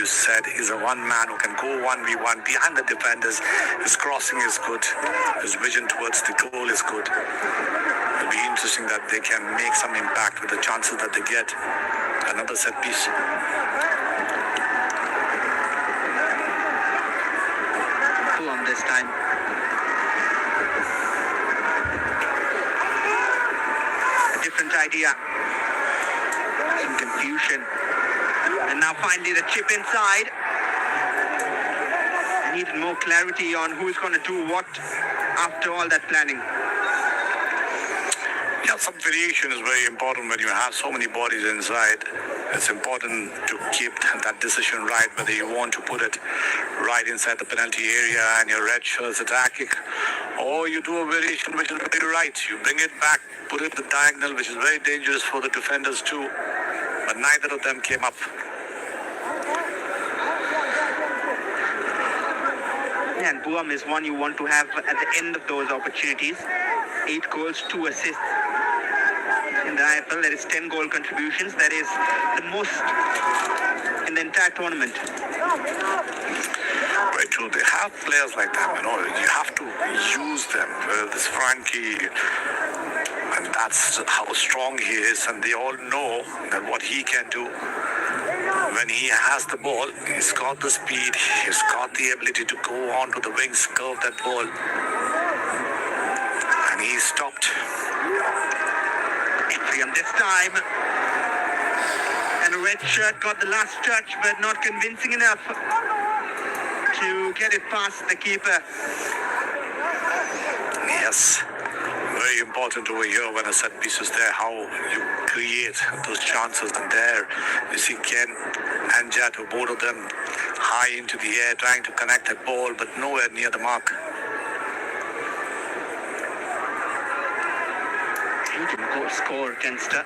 you said, is a one man who can go 1v1 behind the defenders. His crossing is good. His vision towards the goal is good. It'll be interesting that they can make some impact with the chances that they get. Another set piece. On this time. A different idea. Some confusion. And now finally the chip inside. I needed more clarity on who's going to do what after all that planning. Yeah, some variation is very important when you have so many bodies inside. It's important to keep that decision right, whether you want to put it right inside the penalty area and your red shirts attacking, or you do a variation which is very right. You bring it back, put it in the diagonal, which is very dangerous for the defenders too. But neither of them came up. Yeah, and Buam is one you want to have at the end of those opportunities. 8 goals, 2 assists. In the IFL, there is 10 goal contributions. That is the most in the entire tournament. Very true. They have players like that, you have to use them. This Frankie, and that's how strong he is, and they all know that what he can do. When he has the ball, he's got the speed, he's got the ability to go on to the wings, curve that ball. And he stopped. On this time, and a red shirt got the last touch, but not convincing enough to get it past the keeper. Yes, very important over here when a set piece is there, how you create those chances. And there you see Ken and Jatu, both of them high into the air trying to connect that ball, but nowhere near the mark. Goal score against a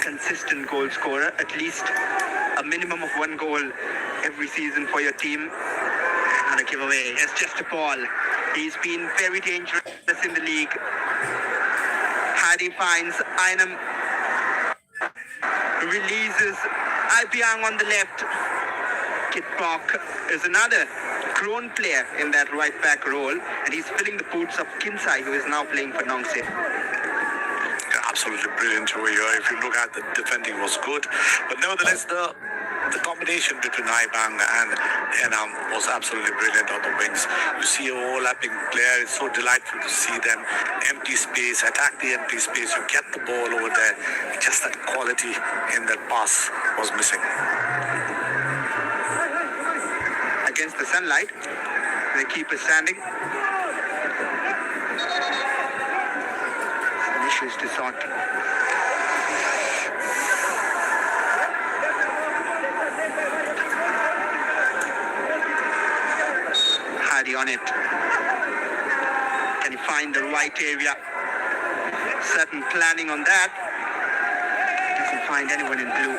consistent goal scorer, at least a minimum of 1 goal every season for your team. And a giveaway. It's just a ball. He's been very dangerous in the league. Hadi finds Ainam, releases Albiang on the left. Kit Park is another grown player in that right back role, and he's filling the boots of Kinsai, who is now playing for Nongkseh. Yeah, absolutely brilliant over here. If you look at the defending was good, but nevertheless the combination between Aibang and Enam was absolutely brilliant on the wings. You see an overlapping player, it's so delightful to see them. Empty space, attack the empty space, you get the ball over there. Just that quality in that pass was missing. Against the sunlight, the keeper standing. Some issues to sort. Hadi on it. Can he find the right area? Certain planning on that. Doesn't find anyone in blue.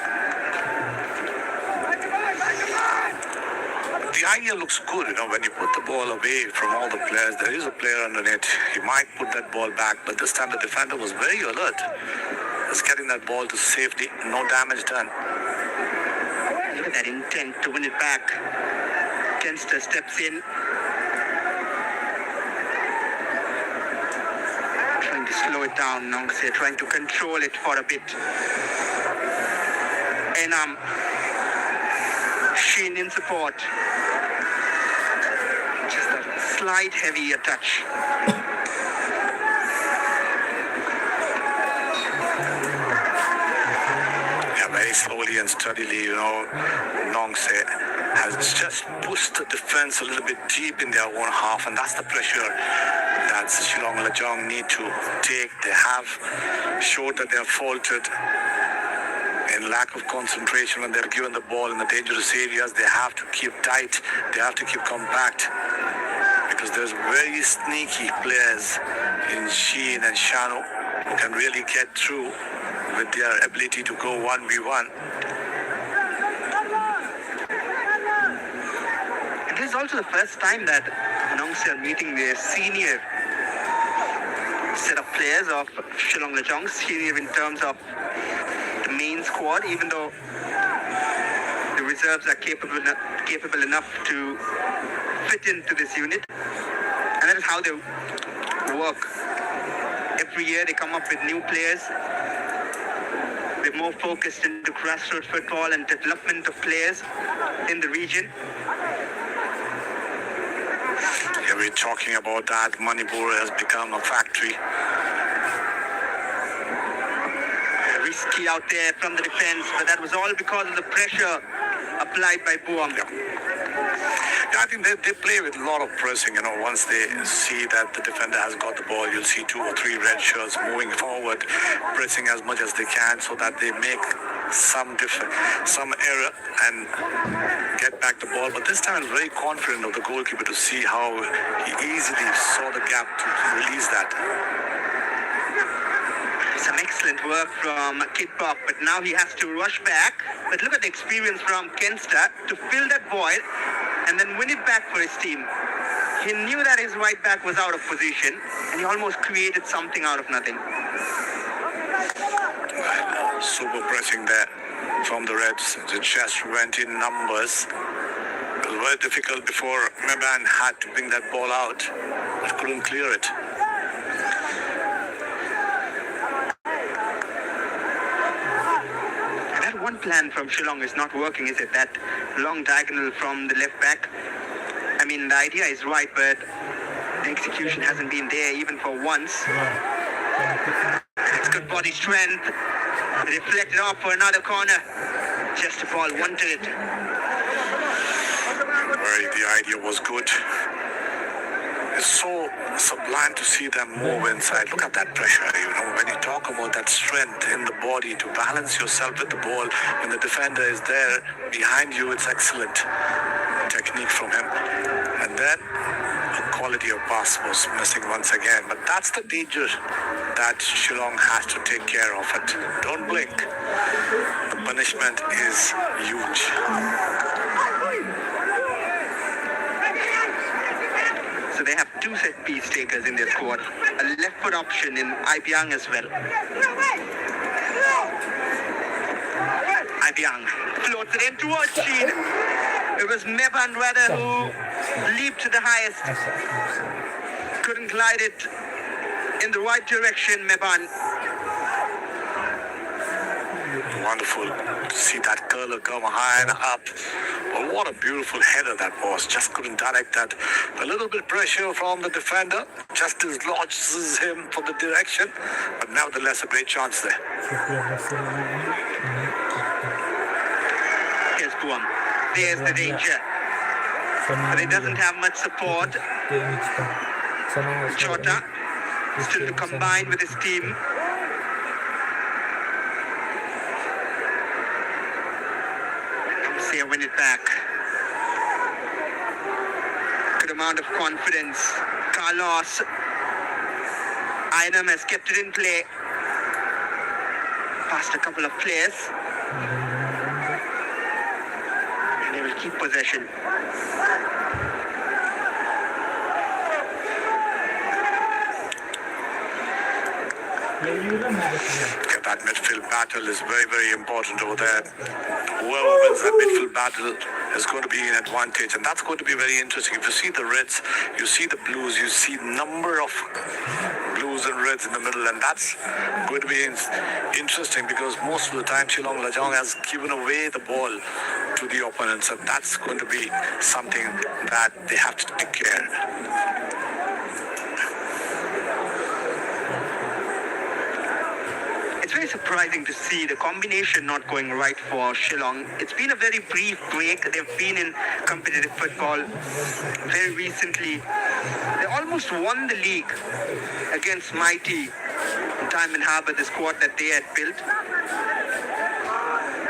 The idea looks good, when you put the ball away from all the players, there is a player underneath. He might put that ball back, but this time the defender was very alert. He's getting that ball to safety, no damage done. Look at that intent to win it back. Kenster steps in. Trying to slow it down, Nongkseh, trying to control it for a bit. Enam. Shin in support. Just a slight heavier touch. Yeah, very slowly and steadily, Nongkseh has just pushed the defense a little bit deep in their own half, and that's the pressure that Shillong and Lajong need to take. They have showed that they have faltered in lack of concentration when they're given the ball in the dangerous areas. They have to keep tight, they have to keep compact, because there's very sneaky players in Sheen and Shanu who can really get through with their ability to go 1v1. It is also the first time that Nongkseh are meeting their senior set of players of Shillong Lajong, senior in terms of the main squad, even though the reserves are capable enough to fit into this unit. And that is how they work. Every year they come up with new players. They're more focused into grassroots football and development of players in the region. Yeah, we're talking about that. Manipur has become a factory. Risky out there from the defense, but that was all because of the pressure applied by Buam. Yeah, I think they play with a lot of pressing. Once they see that the defender has got the ball, you'll see 2 or 3 red shirts moving forward, pressing as much as they can so that they make some error and get back the ball. But this time I'm very confident of the goalkeeper to see how he easily saw the gap to release that. Some excellent work from Kid Pop, but now he has to rush back. But look at the experience from Kenster to fill that void and then win it back for his team. He knew that his right back was out of position and he almost created something out of nothing. Super pressing there from the Reds. It just went in numbers. It was very difficult before Meban had to bring that ball out, but couldn't clear it. One plan from Shillong is not working, is it? That long diagonal from the left back. I mean, the idea is right, but the execution hasn't been there even for once. It's good body strength. Reflected off for another corner. Just a ball, wanted it. The idea was good. It's so sublime to see them move inside. Look at that pressure. When you talk about that strength in the body to balance yourself with the ball, when the defender is there behind you, it's excellent technique from him. And then the quality of pass was missing once again. But that's the danger that Shillong has to take care of it. Don't blink. The punishment is huge. So they have 2 set piece takers in their squad. A left foot option in Ipiang as well. Ipiang floats it in towards Sheen. It was Meban rather who leaped to the highest. Couldn't glide it in the right direction, Meban. Wonderful to see that curler come high and up. Well, what a beautiful header that was. Just couldn't direct that. A little bit pressure from the defender. Just dislodges him from the direction. But nevertheless, a great chance there. Here's Buam. There's the danger. But he doesn't have much support. Chota still to combine with his team. Win it back. Good amount of confidence. Carlos Ainam has kept it in play. Past a couple of players. And they will keep possession. Yeah, that midfield battle is very, very important over there. Whoever wins that midfield battle is going to be an advantage, and that's going to be very interesting. If you see the Reds, you see the Blues, you see number of Blues and Reds in the middle, and that's going to be interesting because most of the time Shillong Lajong has given away the ball to the opponents, and that's going to be something that they have to take care of. It's very surprising to see the combination not going right for Shillong. It's been a very brief break. They've been in competitive football very recently. They almost won the league against Mighty Diamond Harbour, the squad that they had built.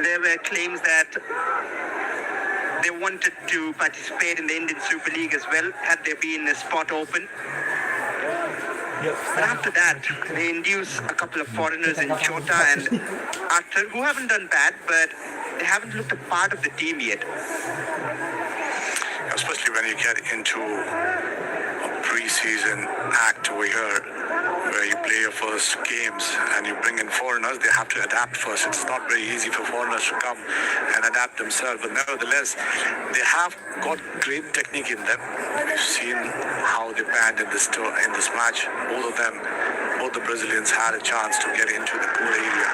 There were claims that they wanted to participate in the Indian Super League as well, had there been a spot open. But after that, they induce a couple of foreigners in Chota and Arthur, who haven't done bad, but they haven't looked a part of the team yet. Especially when you get into a pre-season act over here, where you play your first games and you bring in foreigners, they have to adapt first. It's not very easy for foreigners to come and adapt themselves, but nevertheless, they have got great technique in them. We've seen how they panned in this match. Both the Brazilians had a chance to get into the goal area.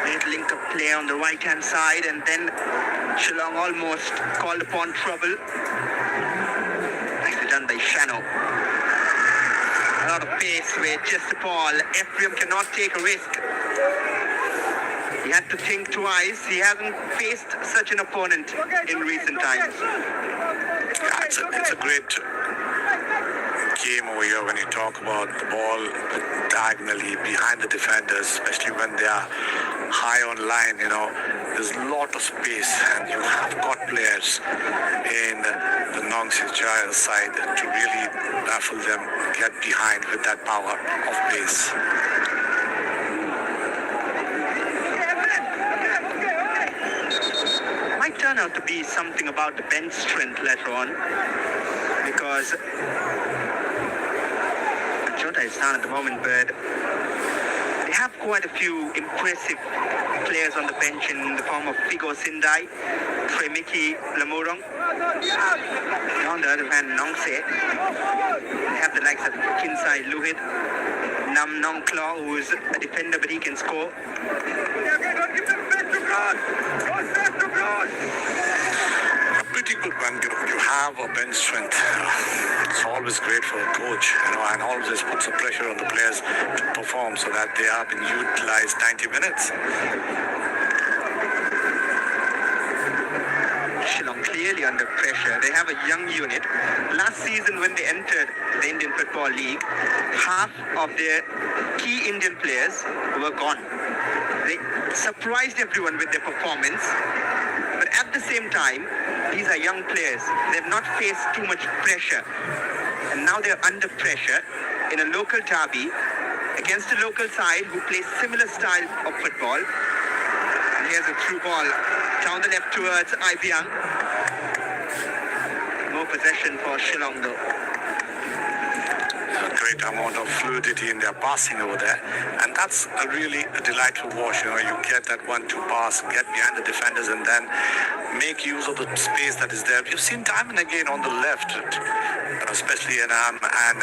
Great link of play on the right-hand side, and then Shillong almost called upon trouble. Nicely done by Shano. A lot of pace with just the ball. Ephraim cannot take a risk. He had to think twice. He hasn't faced such an opponent in recent times. Yeah, it's a great game over here when you talk about the ball diagonally behind the defenders, especially when they are high on line. There's a lot of space, and you have got players in the nongkseh side to really baffle them, get behind with that power of pace. Might turn out to be something about the bench strength later on, because Jota is down at the moment, but they have quite a few impressive players on the bench in the form of Figo Sindai, Tremiki Lamurong. On the other hand, Nongkseh. They have the likes of Kinsai Luhit, Nam Nongkla, who is a defender but he can score. Pretty good when you have a bench strength. It's always great for a coach, and always puts the pressure on the players to perform so that they have been utilized 90 minutes. Shillong clearly under pressure. They have a young unit. Last season when they entered the Indian Football League, half of their key Indian players were gone. They surprised everyone with their performance, but at the same time, these are young players. They've not faced too much pressure, and now they're under pressure in a local derby against a local side who plays similar style of football. And here's a through ball down the left towards Ibiang. More possession for Shillong though. A great amount of fluidity in their passing over there, and that's a really delight to watch. You get that 1-2 pass, get behind the defenders, and then make use of the space that is there. We've seen time and again on the left, especially Enam and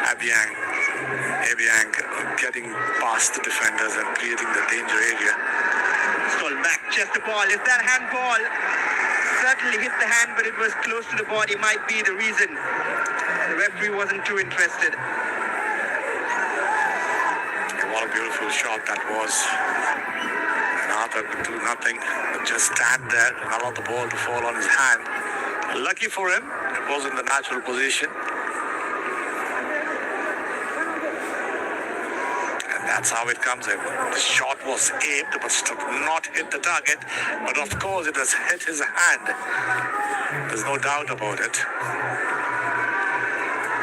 Abiang getting past the defenders and creating the danger area. Stole back, just a ball. Is that handball? Certainly hit the hand, but it was close to the body. Might be the reason the referee wasn't too interested. What a beautiful shot that was. And Arthur could do nothing but just stand there and allow the ball to fall on his hand. Lucky for him, it was in the natural position. That's how it comes in. The shot was aimed but not hit the target. But of course it has hit his hand. There's no doubt about it.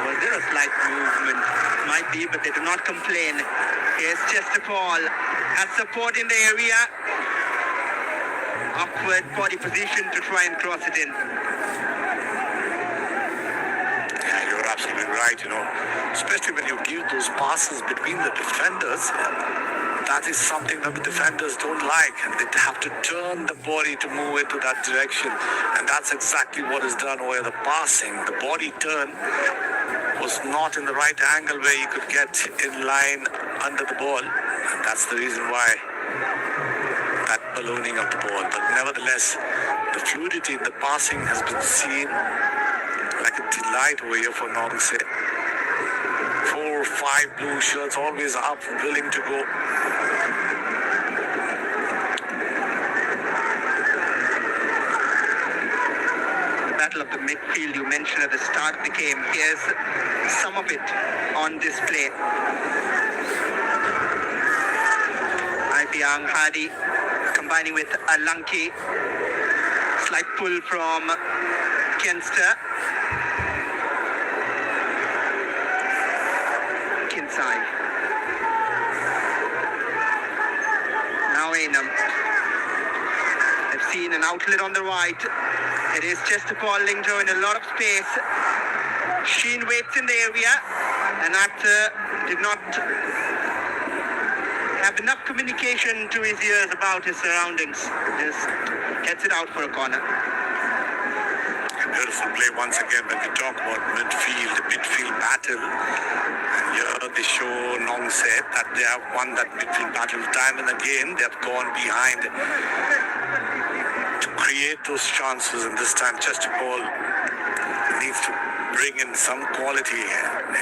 Was there a slight movement? Might be, but they do not complain. Here's Chesterpaul. Has support in the area. Awkward body position to try and cross it in. Yeah, you're absolutely right, especially when you give those passes between the defenders. That is something that the defenders don't like, and they have to turn the body to move into that direction, and that's exactly what is done where the passing, the body turn was not in the right angle where you could get in line under the ball, and that's the reason why that ballooning of the ball. But nevertheless, the fluidity in the passing has been seen like a delight over here for nongkseh. 4 or 5 blue shirts always up, willing to go. Battle of the midfield you mentioned at the start of the game. Here's some of it on display. Ibiang Hadi combining with Alanki. Slight pull from Kenster. Kinsai. Now Enam. They've seen an outlet on the right. It is just a ball linked in a lot of space. Sheen waits in the area, and after did not have enough communication to his ears about his surroundings. Just gets it out for a corner. Beautiful play once again when we talk about midfield battle. And here they show nongkseh that they have won that midfield battle time and again. They have gone behind to create those chances, and this time Chestapol needs to bring in some quality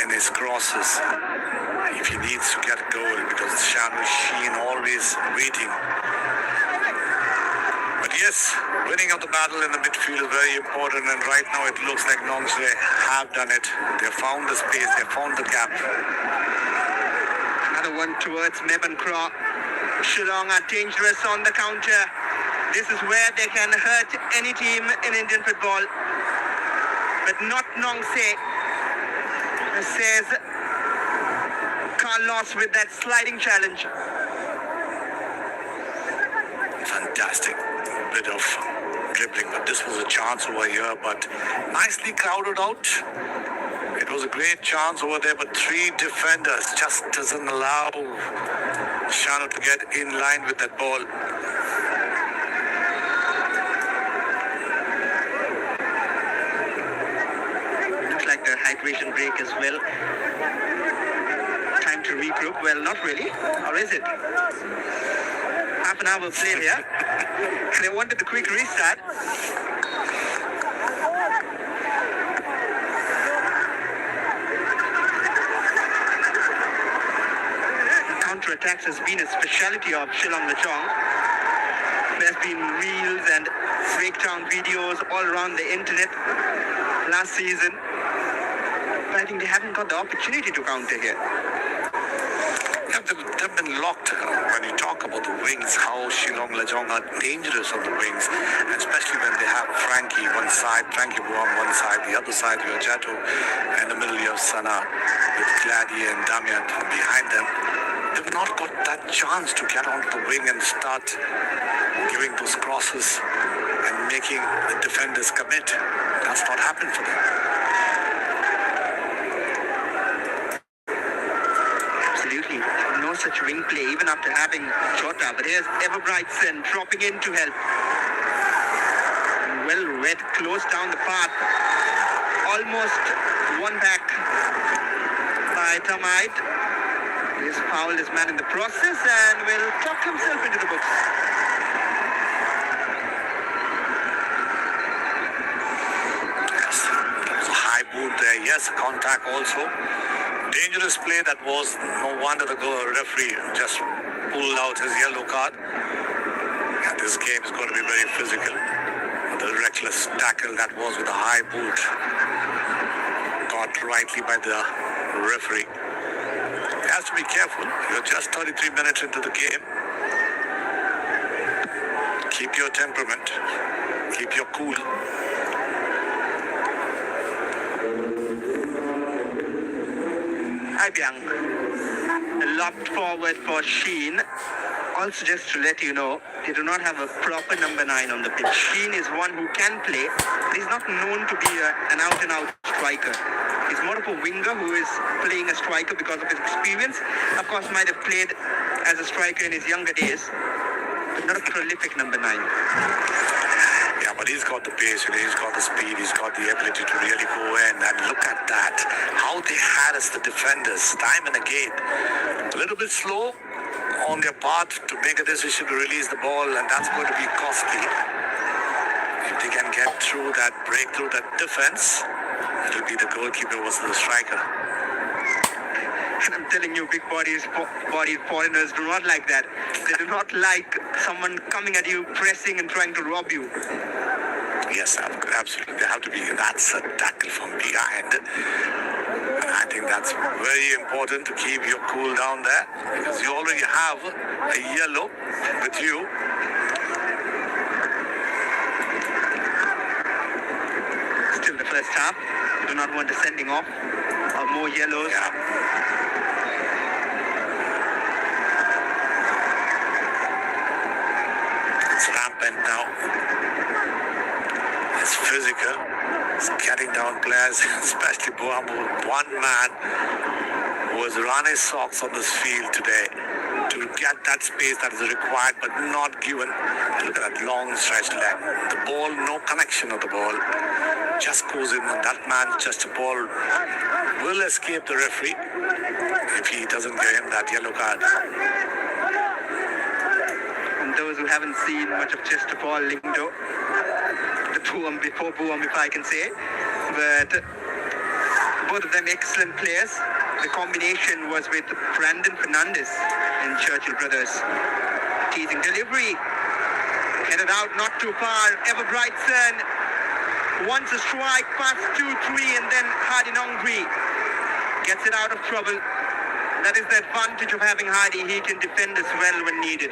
in his crosses if he needs to get a goal, because Sheen always waiting. But yes, winning of the battle in the midfield is very important, and right now it looks like nongkseh have done it. They found the space, they found the gap. Another one towards Mebon Craw. Shillong are dangerous on the counter. This is where they can hurt any team in Indian football, but not nongkseh. Says Carlos with that sliding challenge. Fantastic bit of dribbling, but this was a chance over here, but nicely crowded out. It was a great chance over there, but three defenders just doesn't allow Shanu to get in line with that ball. Looks like the hydration break as well. Time to regroup. Well, not really. Or is it? Half an hour play here. They wanted the quick restart. Counter-attacks has been a speciality of Shillong Lajong. There's been reels and breakdown videos all around the internet last season. But I think they haven't got the opportunity to counter here. They've been locked when you talk about the wings, how Shillong Lajong are dangerous on the wings, and especially when they have Frankie one side, Frankie on one side, the other side you have Jato, and in the middle you have Sana with Gladi and Damian behind them. They've not got that chance to get onto the wing and start giving those crosses and making the defenders commit. That's not happened for them. Absolutely. No such wing play even after having Chota. But here's Everbrightson dropping in to help. Well read, close down the path. Almost one back by Tamite. He's fouled his man in the process and will tuck himself into the books. Yes, there was a high boot there. Yes, contact also. Dangerous play that was. No wonder the referee just pulled out his yellow card. And this game is going to be very physical. The reckless tackle that was with a high boot caught rightly by the referee. You have to be careful. You're just 33 minutes into the game. Keep your temperament. Keep your cool. Aibyang lobbed forward for Sheen. Also, just to let you know, they do not have a proper number 9 on the pitch. Sheen is one who can play, but he's not known to be an out-and-out striker. He's more of a winger who is playing a striker because of his experience. Of course, might have played as a striker in his younger days, but not a prolific number 9. Yeah, but he's got the pace, he's got the speed, he's got the ability to really go in, and look at that. How they harass the defenders time and again. A little bit slow on their part to make a decision to release the ball, and that's going to be costly. If they can get through that, break through that defense, it'll be the goalkeeper versus the striker. And I'm telling you, big bodies foreigners do not like that. They do not like someone coming at you, pressing and trying to rob you. Yes, absolutely. They have to be. That's a tackle from behind. And I think that's very important to keep your cool down there, because you already have a yellow with you. Still the first half. Do not want a sending off or more yellows. Yeah. It's rampant now. It's physical. It's getting down players, especially Buam, one man who has run his socks on this field today to get that space that is required but not given. Look at that long stretched leg. The ball, no connection of the ball. Just goes in, and that man, just a ball, will escape the referee if he doesn't give him that yellow card. And those who haven't seen much of Chester Paul Lindo, the Buam before Buam, if I can say, but both of them excellent players. The combination was with Brandon Fernandez and Churchill Brothers. Teasing delivery, headed out not too far. Ever Brightson wants a strike, pass 2-3, and then Hardy Nongri gets it out of trouble. That is the advantage of having Hardy. He can defend as well when needed.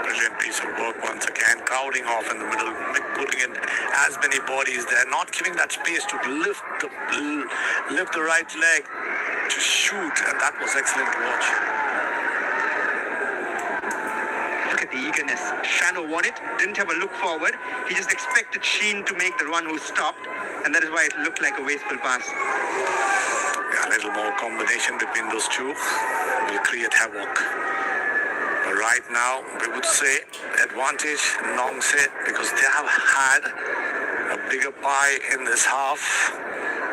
Brilliant piece of work once again, crowding off in the middle, putting in as many bodies there, not giving that space to lift the right leg to shoot, and that was excellent to watch. Look at the eagerness. Shano won it, didn't have a look forward. He just expected Sheen to make the run, who stopped, and that is why it looked like a wasteful pass. Yeah, a little more combination between those two will create havoc. But right now, we would say advantage nongkseh, because they have had a bigger pie in this half.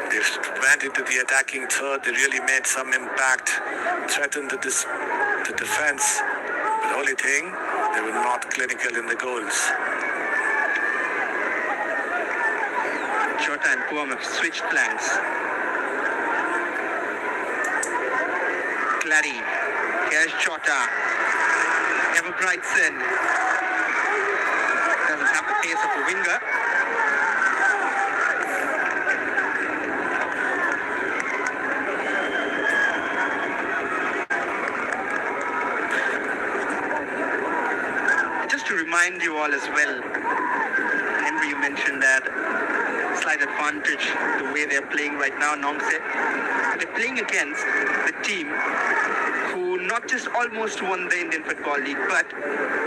They went into the attacking third. They really made some impact, threatened the defense. But the only thing, they were not clinical in the goals. Chota and Buam have switched plans. Clary. Here's Chota. Ever Brightson. Doesn't have the pace of a winger. Just to remind you all as well, Henry, you mentioned that slight advantage the way they're playing right now, nongkseh. They're playing against the team who not just almost won the Indian Football League, but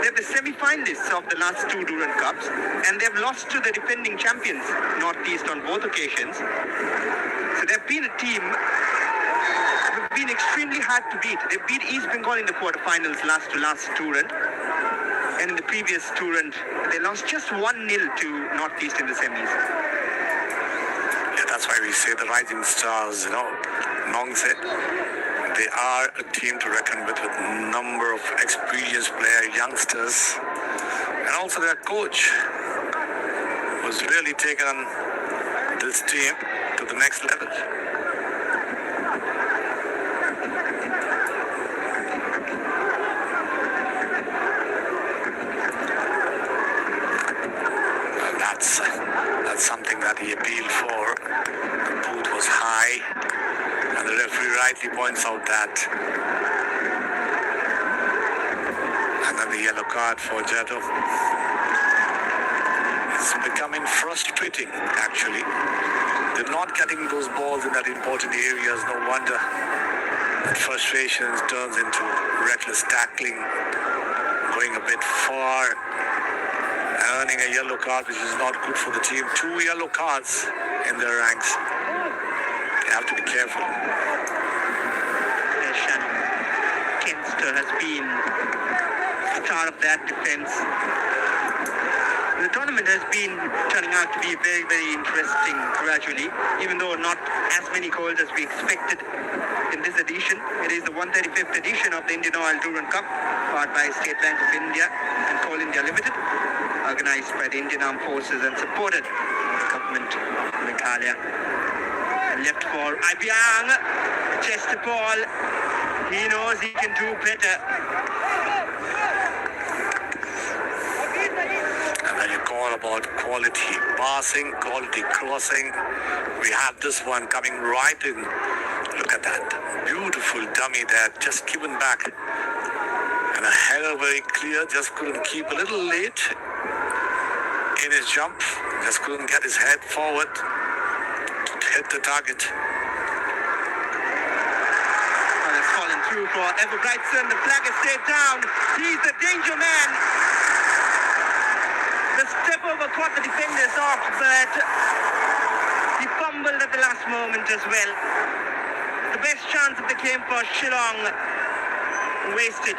they're the semi-finalists of the last two Durand Cups, and they've lost to the defending champions, Northeast, on both occasions. So they've been a team who've been extremely hard to beat. They beat East Bengal in the quarterfinals last Durand, and in the previous Durand, they lost just 1-0 to Northeast in the semis. Yeah, that's why we say the rising stars, nongkseh. They are a team to reckon with a number of experienced players, youngsters, and also their coach, who's really taken this team to the next level. And that's something that he appealed for. The boot was high, and the referee rightly points out that. And then the yellow card for Jadov. It's becoming frustrating, actually. They're not getting those balls in that important areas. No wonder that frustration turns into reckless tackling, going a bit far, earning a yellow card, which is not good for the team. 2 yellow cards in their ranks. They have to be careful. Kenster has been star of that defense. The tournament has been turning out to be very, very interesting gradually, even though not as many goals as we expected in this edition. It is the 135th edition of the Indian Oil Durand Cup, powered by State Bank of India and Coal India Limited, organized by the Indian Armed Forces and supported by the government of Meghalaya. Left for Abiang, Chester Paul. He knows he can do better. And then you call about quality passing, quality crossing. We have this one coming right in. Look at that. Beautiful dummy there, just given back. And a header very clear, just couldn't keep, a little late in his jump. Just couldn't get his head forward to hit the target. Well, it's fallen through for Ever Brightson. The flag has stayed down. He's the danger man. The step over, caught the defenders off, but he fumbled at the last moment as well. The best chance of the game for Shillong wasted.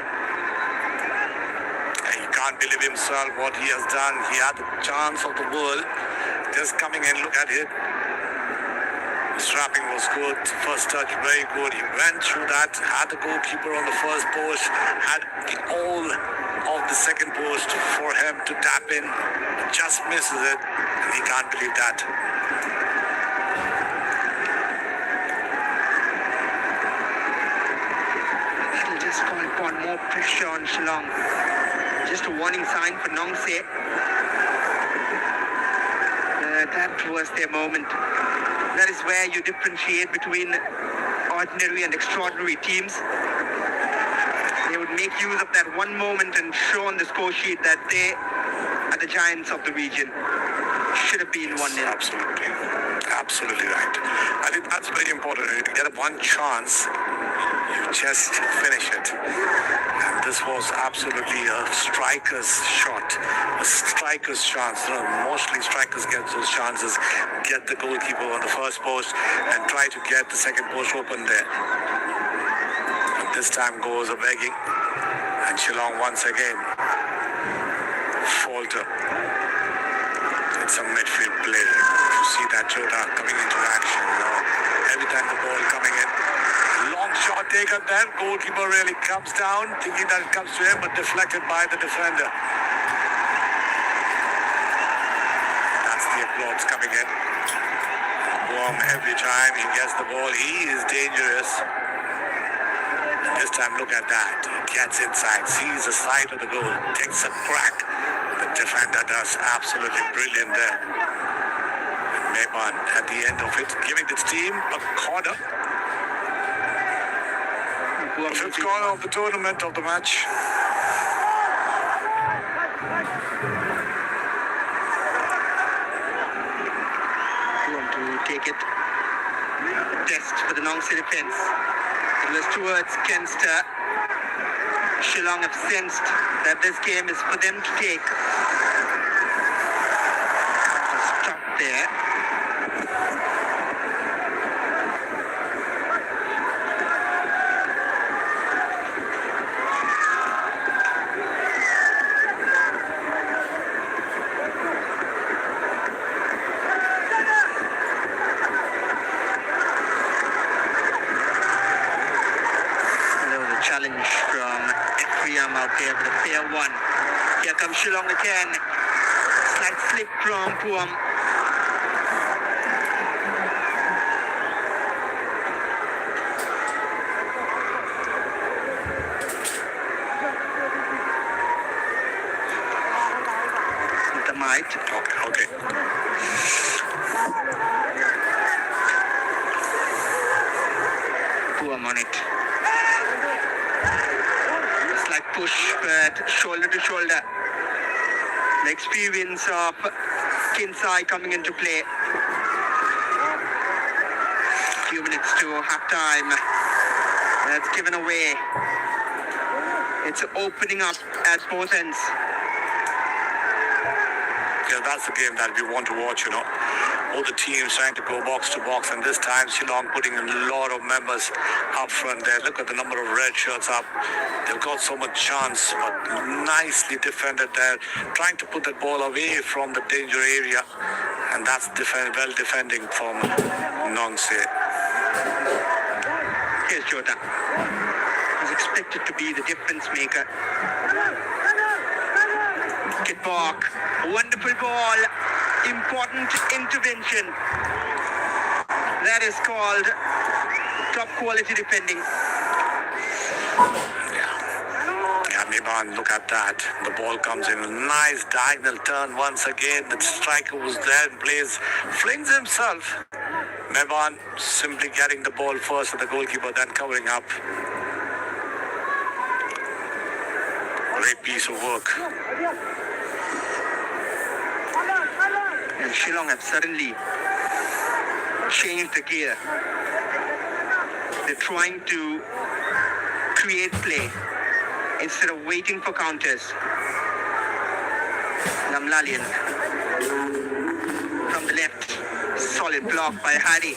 He can't believe himself what he has done. He had the chance of the world. Just coming in, look at it. His wrapping was good. First touch, very good. He went through that, had the goalkeeper on the first post, had the all of the second post for him to tap in. Just misses it, and he can't believe that. He'll just call upon more pressure on Shillong. Just a warning sign for Nongkseh. That was their moment. That is where you differentiate between ordinary and extraordinary teams. They would make use of that one moment and show on the score sheet that they are the giants of the region. Should have been 1-0. Absolutely. Absolutely right. I think that's very important. You get one chance, you just finish it. And this was absolutely a striker's shot, a striker's chance. Mostly strikers get those chances, get the goalkeeper on the first post and try to get the second post open there. And this time goes a begging, and Shillong once again falter. It's a midfield play. You see that Durand coming into action. Every time the ball coming in, long shot taken there. Goalkeeper really comes down, thinking that it comes to him, but deflected by the defender. That's the applause coming in. Warm every time he gets the ball. He is dangerous. This time, look at that. He gets inside, sees the side of the goal, takes a crack. The defender does absolutely brilliant there. And Meban at the end of it, giving this team a corner. The fifth corner of the tournament of the match. Want to take it. Test for the Nongkseh defense. It was towards Kenster. Shillong have sensed that this game is for them to take. Stop there. Challenge from Ephraim out there with a fair one. Here comes Shillong again. Slight slip from Puam. The might. Okay. Puam on it. Slight push, but shoulder to shoulder. The experience of Kinsai coming into play. A few minutes to halftime. That's given away. It's opening up at both ends. Yeah, that's the game that we want to watch, All the teams trying to go box to box, and this time Shillong putting a lot of members up front there. Look at the number of red shirts up. They've got so much chance, but nicely defended there, trying to put that ball away from the danger area, and that's well defending from Nongkseh. Here's Jota. He's expected to be the difference maker. Get back. Wonderful ball. Important intervention. That is called top quality defending. Yeah, Meban, look at that. The ball comes in a nice diagonal turn once again. The striker was there and flings himself. Meban simply getting the ball first at the goalkeeper, then covering up. Great piece of work. And Shillong have suddenly changed the gear. They're trying to create play instead of waiting for counters. Lamlalian from the left. Solid block by Hari.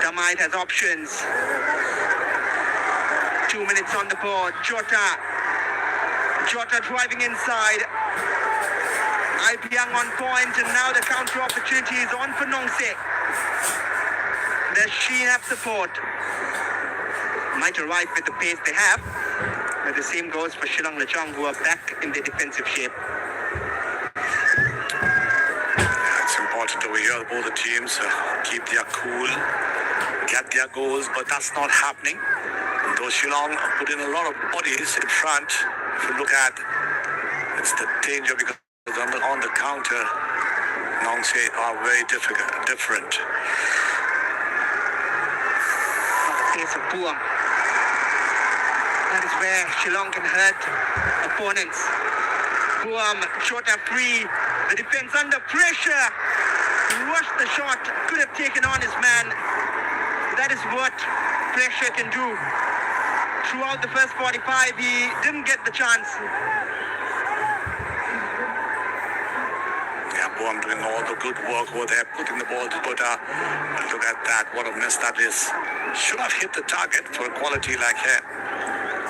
Damite has options. 2 minutes on the board. Jota driving inside. Ipiang on point, and now the counter opportunity is on for Nongkseh. Does she have support? Might arrive with the pace they have, but the same goes for Shillong Lajong, who are back in their defensive shape. It's important over here, both the teams keep their cool, get their goals, but that's not happening. Though Shillong put in a lot of bodies in front, if you look at, it's the danger because on the counter, Nongkseh are very different. Pace of Buam. That is where Shillong can hurt opponents. Buam, Jota free. The defense under pressure. Rushed the shot. Could have taken on his man. That is what pressure can do. Throughout the first 45, he didn't get the chance. Yeah, Buam doing all the good work over there, putting the ball to Buddha. Look at that, what a miss that is. Should have hit the target for a quality like him,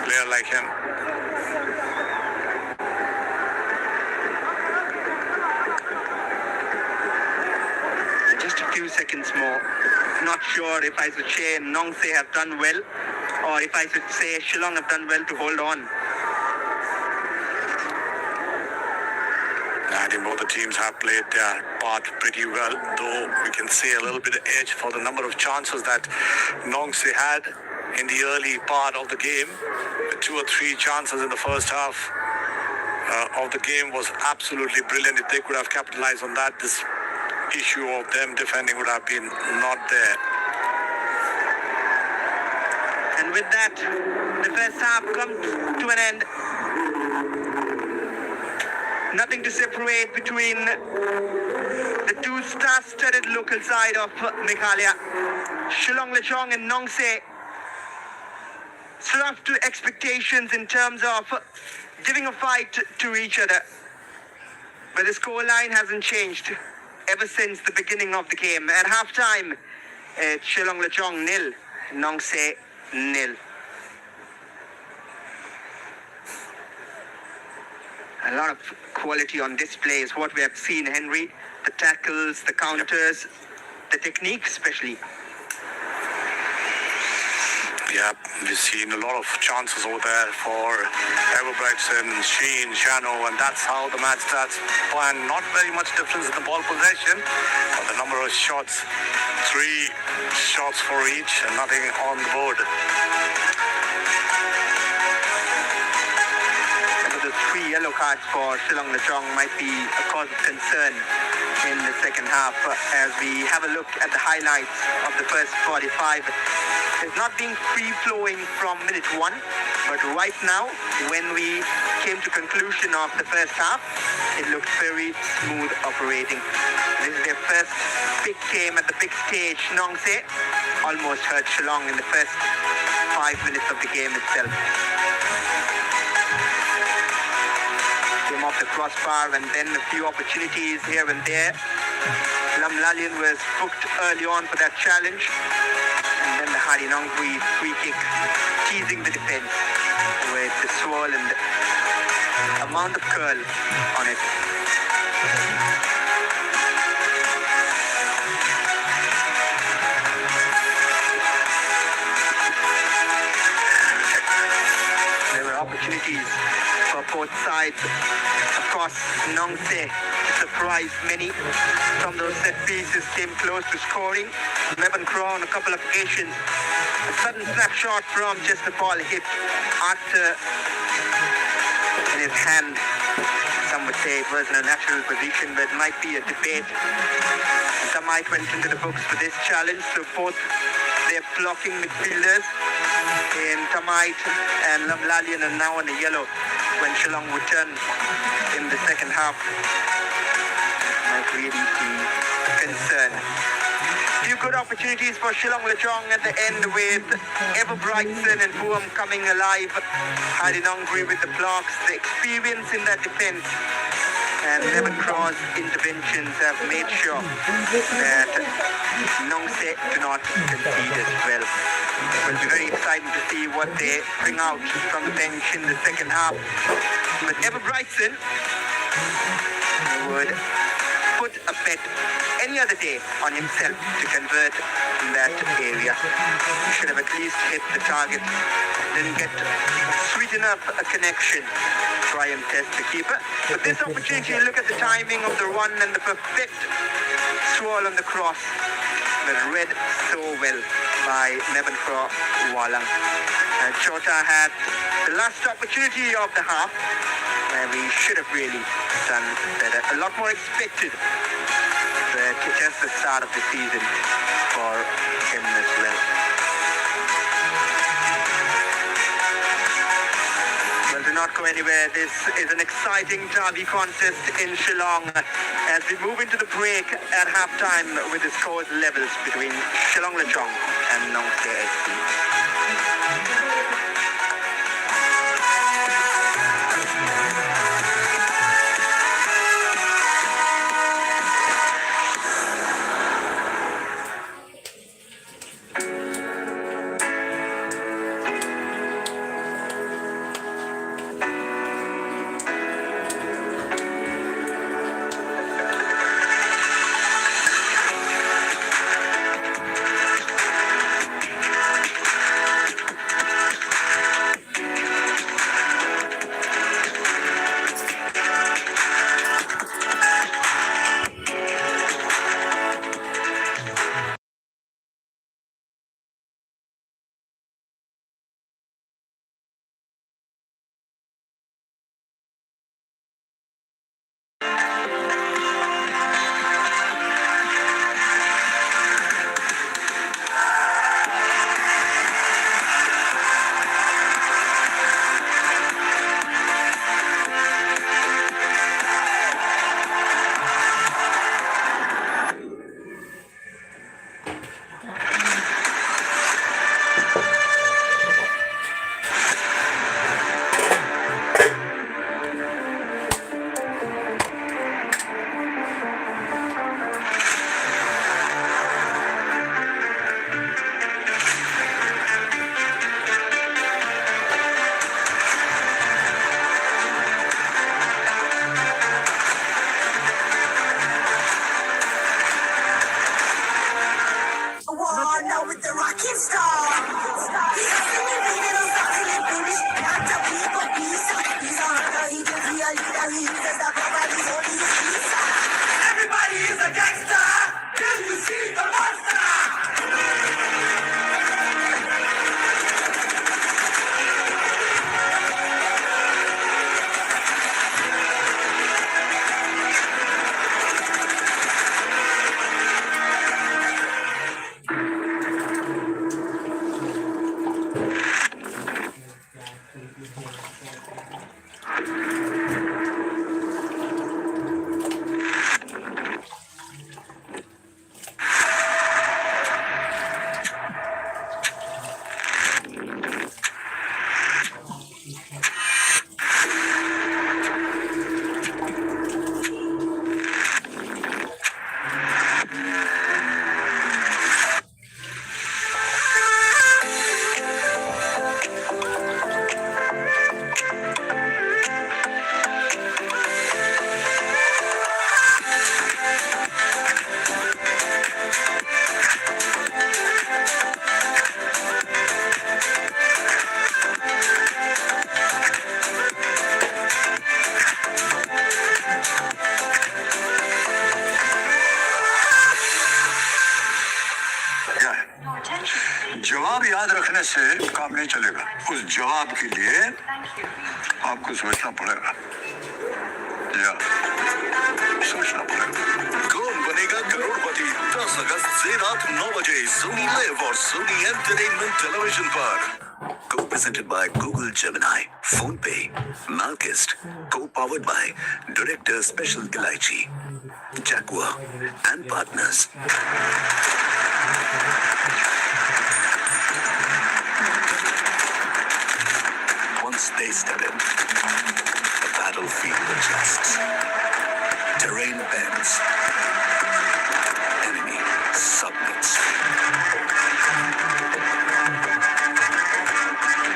player like him. Just a few seconds more. Not sure if I should say Nongkseh have done well, or if I should say Shillong have done well to hold on. I think both the teams have played their part pretty well, though we can see a little bit of edge for the number of chances that Nongkseh had in the early part of the game. 2 or 3 chances in the first half of the game was absolutely brilliant. If they could have capitalized on that, this issue of them defending would have been not there. And with that, the first half comes to an end. Nothing to separate between the two star-studded local side of Meghalaya, Shillong Lajong and Nongkseh. Still up to expectations in terms of giving a fight to each other. But the scoreline hasn't changed ever since the beginning of the game. At halftime, it's Shillong Lajong 0, Nongkseh 0. A lot of quality on display is what we have seen, Henry. The tackles, the counters, the technique especially. Yeah, we've seen a lot of chances over there for Everbrightson, Sheen, Shano, and that's how the match starts. And not very much difference in the ball possession, but the number of shots, 3 shots for each and nothing on the board. The 3 yellow cards for Shillong Lajong might be a cause of concern in the second half. As we have a look at the highlights of the first 45, it's not being free-flowing from minute 1, but right now, when we came to conclusion of the first half, it looked very smooth operating. This is their first big game at the big stage. Nongkseh almost hurt Shillong in the first 5 minutes of the game itself. Came off the crossbar and then a few opportunities here and there. Lamlalian was booked early on for that challenge. And then the Hari Nonghui free kick, teasing the defense with the swirl and the amount of curl on it. There were opportunities for both sides. Of course, Nongkseh surprised many. From those set pieces came close to scoring. Meban Crow on a couple of occasions. A sudden snapshot from just the ball hit after in his hand. Some would say it was in a natural position, but it might be a debate. Damite went into the books for this challenge, so both their blocking midfielders in Damite and Lamlalian are now on the yellow when Shillong would turn in the second half. Might really be a concern. Few good opportunities for Shillong Lajong at the end with Ever Brightson and Boom coming alive. Hiding hungry with the blocks, the experience in that defense and Lemon Cross interventions have made sure that nongkseh do not concede as well. It will be very exciting to see what they bring out from the bench in the second half. But Ever Brightson would put a bet any other day on himself to convert in that area. He should have at least hit the target. Didn't get sweet enough a connection. Try and test the keeper. But this opportunity, look at the timing of the run and the perfect swirl on the cross. But read so well by Nevan Walang. Chota had the last opportunity of the half, where we should have really done better. A lot more expected, but just the start of the season for him as well. Well, do not go anywhere. This is an exciting derby contest in Shillong as we move into the break at halftime with the scores levels between Shillong Lajong and Nongkseh SC. With the rocket star. He's a singing little succulent British. Not a people piece. He's a hunter, he can be a leader. He uses the power, he's only a piece. Everybody is a gangster. Till you see the monster. जवाब याद रखने से काम नहीं चलेगा उस जवाब के लिए आपको सोचना पड़ेगा या सोचना पड़ेगा कौन बनेगा करोड़पति 10 अगस्त से रात 9 बजे सोनी लाइव और सोनी एंटरटेनमेंट टेलीविजन पर co-presented by Google Gemini, PhonePe, Malkist, co-powered by Director Special Gilaichi, Jaguar and Partners. Once they step in, the battlefield adjusts. Terrain bends. Enemy submits.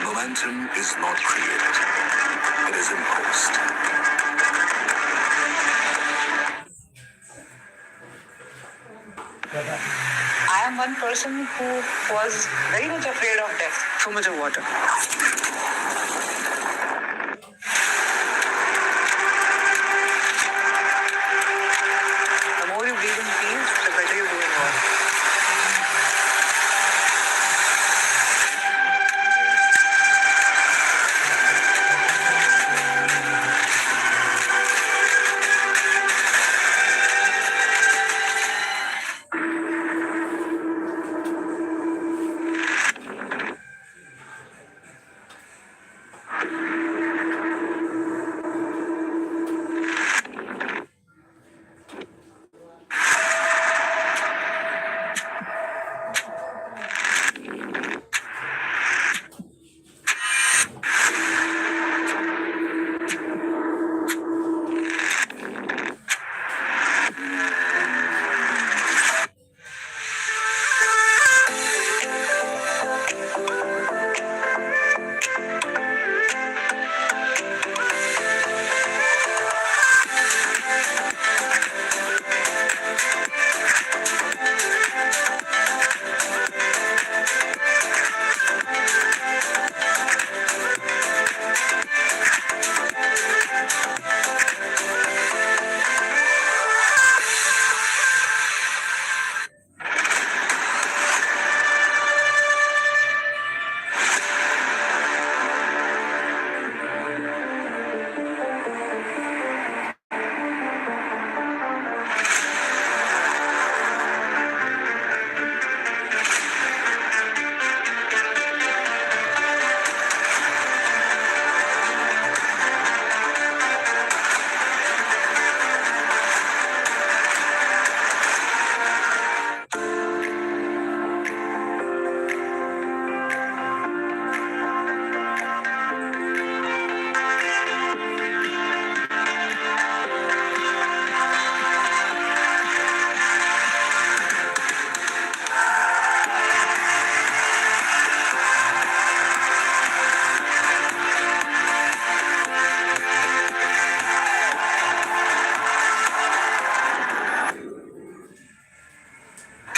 Momentum is not created. It is imposed. I am one person who was very much afraid of death. Too much of water. The more you breathe in peace, the better you do in war.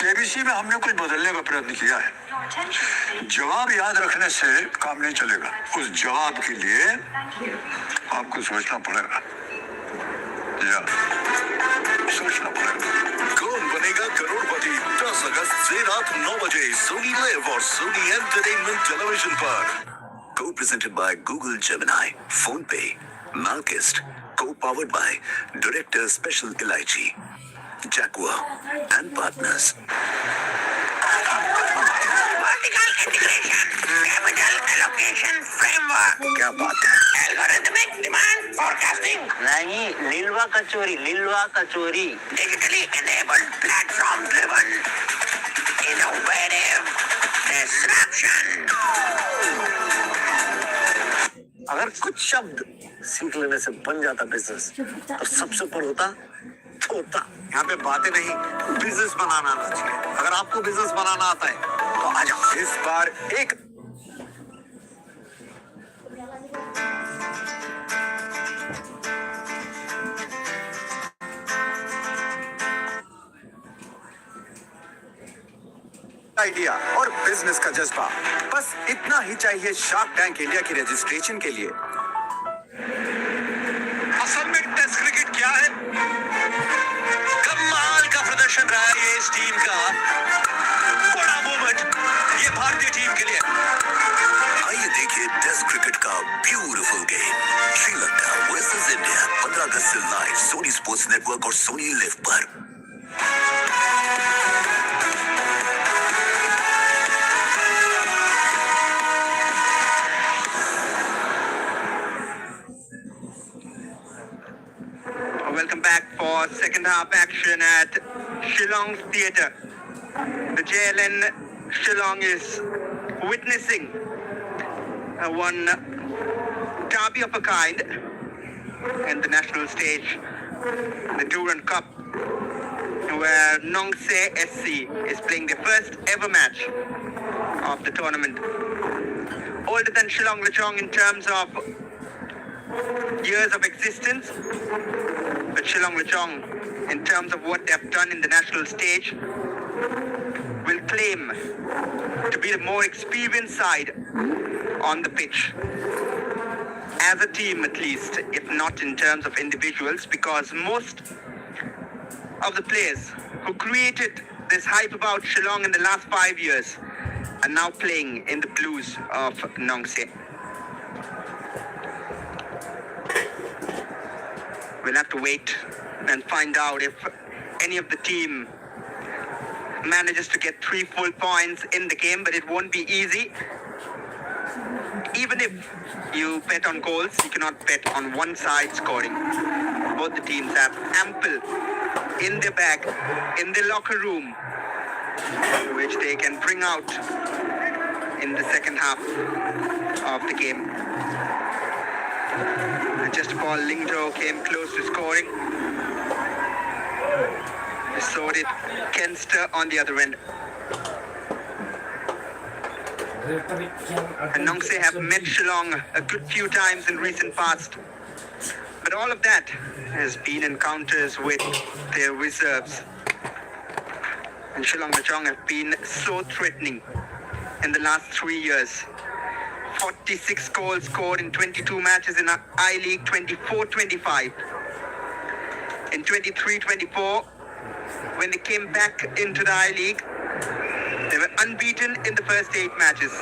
KBC में हमने कुछ बदलने का प्रयत्न किया है। जवाब याद रखने से काम नहीं चलेगा। उस जवाब के लिए आपको सोचना पड़ेगा। या सोचना पड़ेगा। कौन बनेगा करोड़पति 10 अगस्त से रात 9 बजे सोनी लाइव और सोनी एंटरटेनमेंट टेलीविजन पर। Co-presented by Google Gemini, PhonePe, Malkist, co-powered by Director Special Elaichi, Jaguar and Partners. Vertical integration, capital allocation framework. क्या बात है? Algorithmic demand forecasting. नहीं, लीलवा kachori. Digitally enabled platform driven. Innovative disruption. अगर कुछ शब्द सीख लेने से बन जाता बिजनेस तो सबसे ऊपर होता तोता। यहाँ पे बातें नहीं, बिजनेस बनाना आना चाहिए। अगर आपको बिजनेस बनाना आता है तो आ जाओ। इस बार एक आइडिया और बिजनेस का जज्बा, बस इतना ही चाहिए शार्क टैंक इंडिया की रजिस्ट्रेशन के लिए। असल में टेस्ट क्रिकेट क्या है? कमाल का प्रदर्शन रहा है ये इस टीम का। बड़ा मोमेंट ये भारतीय टीम के लिए। आइए देखिए टेस्ट क्रिकेट का beautiful game Sri Lanka versus India 15 अगस्त से लाइव सोनी स्पोर्ट्स नेटवर्क और सोनी लिव पर। Welcome back for second half action at Shillong's Theatre. The JLN Shillong is witnessing one derby of a kind in the national stage, the Durand Cup, where Nongkseh SC is playing their first ever match of the tournament. Older than Shillong Lajong in terms of years of existence, but Shillong Lajong, in terms of what they've done in the national stage, will claim to be the more experienced side on the pitch. As a team, at least, if not in terms of individuals, because most of the players who created this hype about Shillong in the last 5 years are now playing in the blues of Nongkseh. We'll have to wait and find out if any of the team manages to get 3 full points in the game, but it won't be easy. Even if you bet on goals, you cannot bet on one side scoring. Both the teams have ample in their bag, in their locker room, which they can bring out in the second half of the game. Just a ball, Lingdo came close to scoring. So did Kenster on the other end. And Nongkseh have met Shillong a good few times in recent past. But all of that has been encounters with their reserves. And Shillong Lajong have been so threatening in the last 3 years. 46 goals scored in 22 matches in I-League 24-25. In 23-24, when they came back into the I-League, they were unbeaten in the first 8 matches.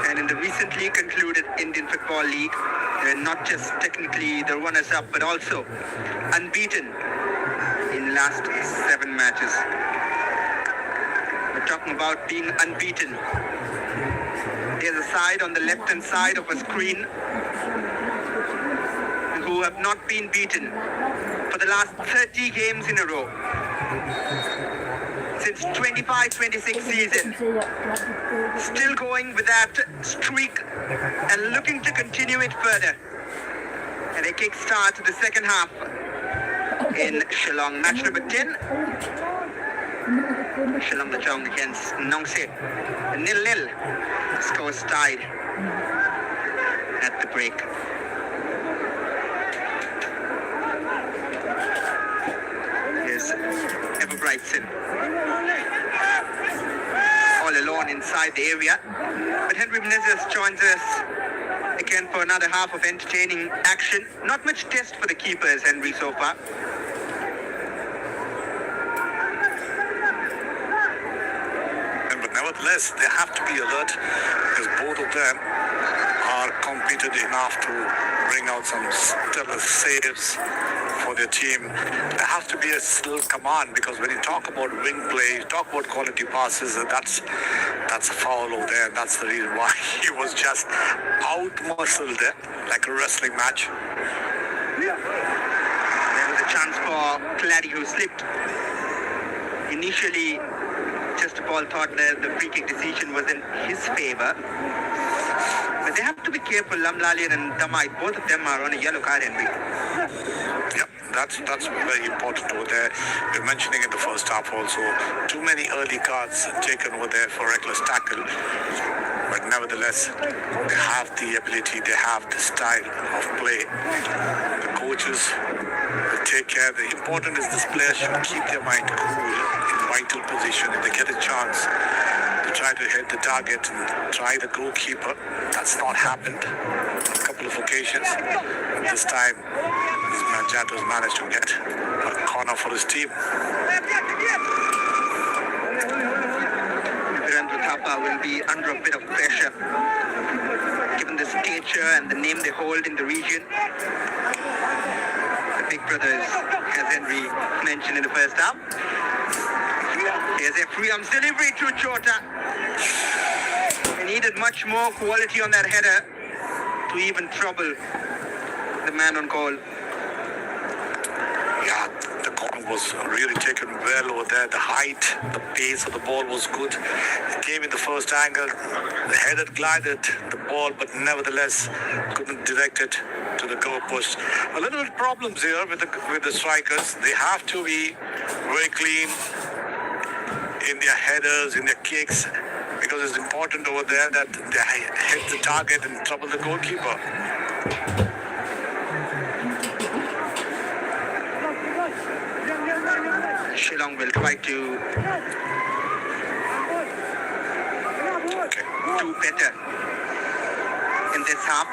And in the recently concluded Indian Football League, they were not just technically the runners-up, but also unbeaten in last 7 matches. We're talking about being unbeaten. There's a side on the left-hand side of a screen who have not been beaten for the last 30 games in a row. Since 25-26 season. Still going with that streak and looking to continue it further. And they kick-start the second half in Shillong. Match number 10. Shillong Lajong against Nongkseh. 0-0. Scores tied at the break. Here's Everbrightson. All alone inside the area. But Henry Menezes joins us again for another half of entertaining action. Not much test for the keepers, Henry, so far. Nevertheless, they have to be alert because both of them are competent enough to bring out some stellar saves for their team. There has to be a still command because when you talk about wing play, you talk about quality passes, that's a foul over there. That's the reason why he was just out-muscled there, like a wrestling match. There was a chance for Clary who slipped. Initially, just Paul thought that the free kick decision was in his favor. But they have to be careful. Lamlalian and Damai, both of them are on a yellow card, Henry. Yep, that's very important over there. We're mentioning in the first half also, too many early cards taken over there for reckless tackle. But nevertheless, they have the ability, they have the style of play. The coaches will take care. The important is this player should keep their mind cool in vital position. If they get a chance to try to hit the target and try the goalkeeper, that's not happened on a couple of occasions. But this time, this Manjato has managed to get a corner for his team. Durand will be under a bit of pressure given the stature and the name they hold in the region. The big brothers, as Henry mentioned in the first half. Here's a free arms delivery to Chota. They needed much more quality on that header to even trouble the man on goal. Yeah, the corner Lajong was really taken well over there. The height, the pace of the ball was good. It came in the first angle. The headed glided the ball, but nevertheless couldn't direct it to the goal post. A little bit problems here with the strikers. They have to be very clean in their headers, in their kicks, because it's important over there that they hit the target and trouble the goalkeeper. Shillong will try to do better in this half.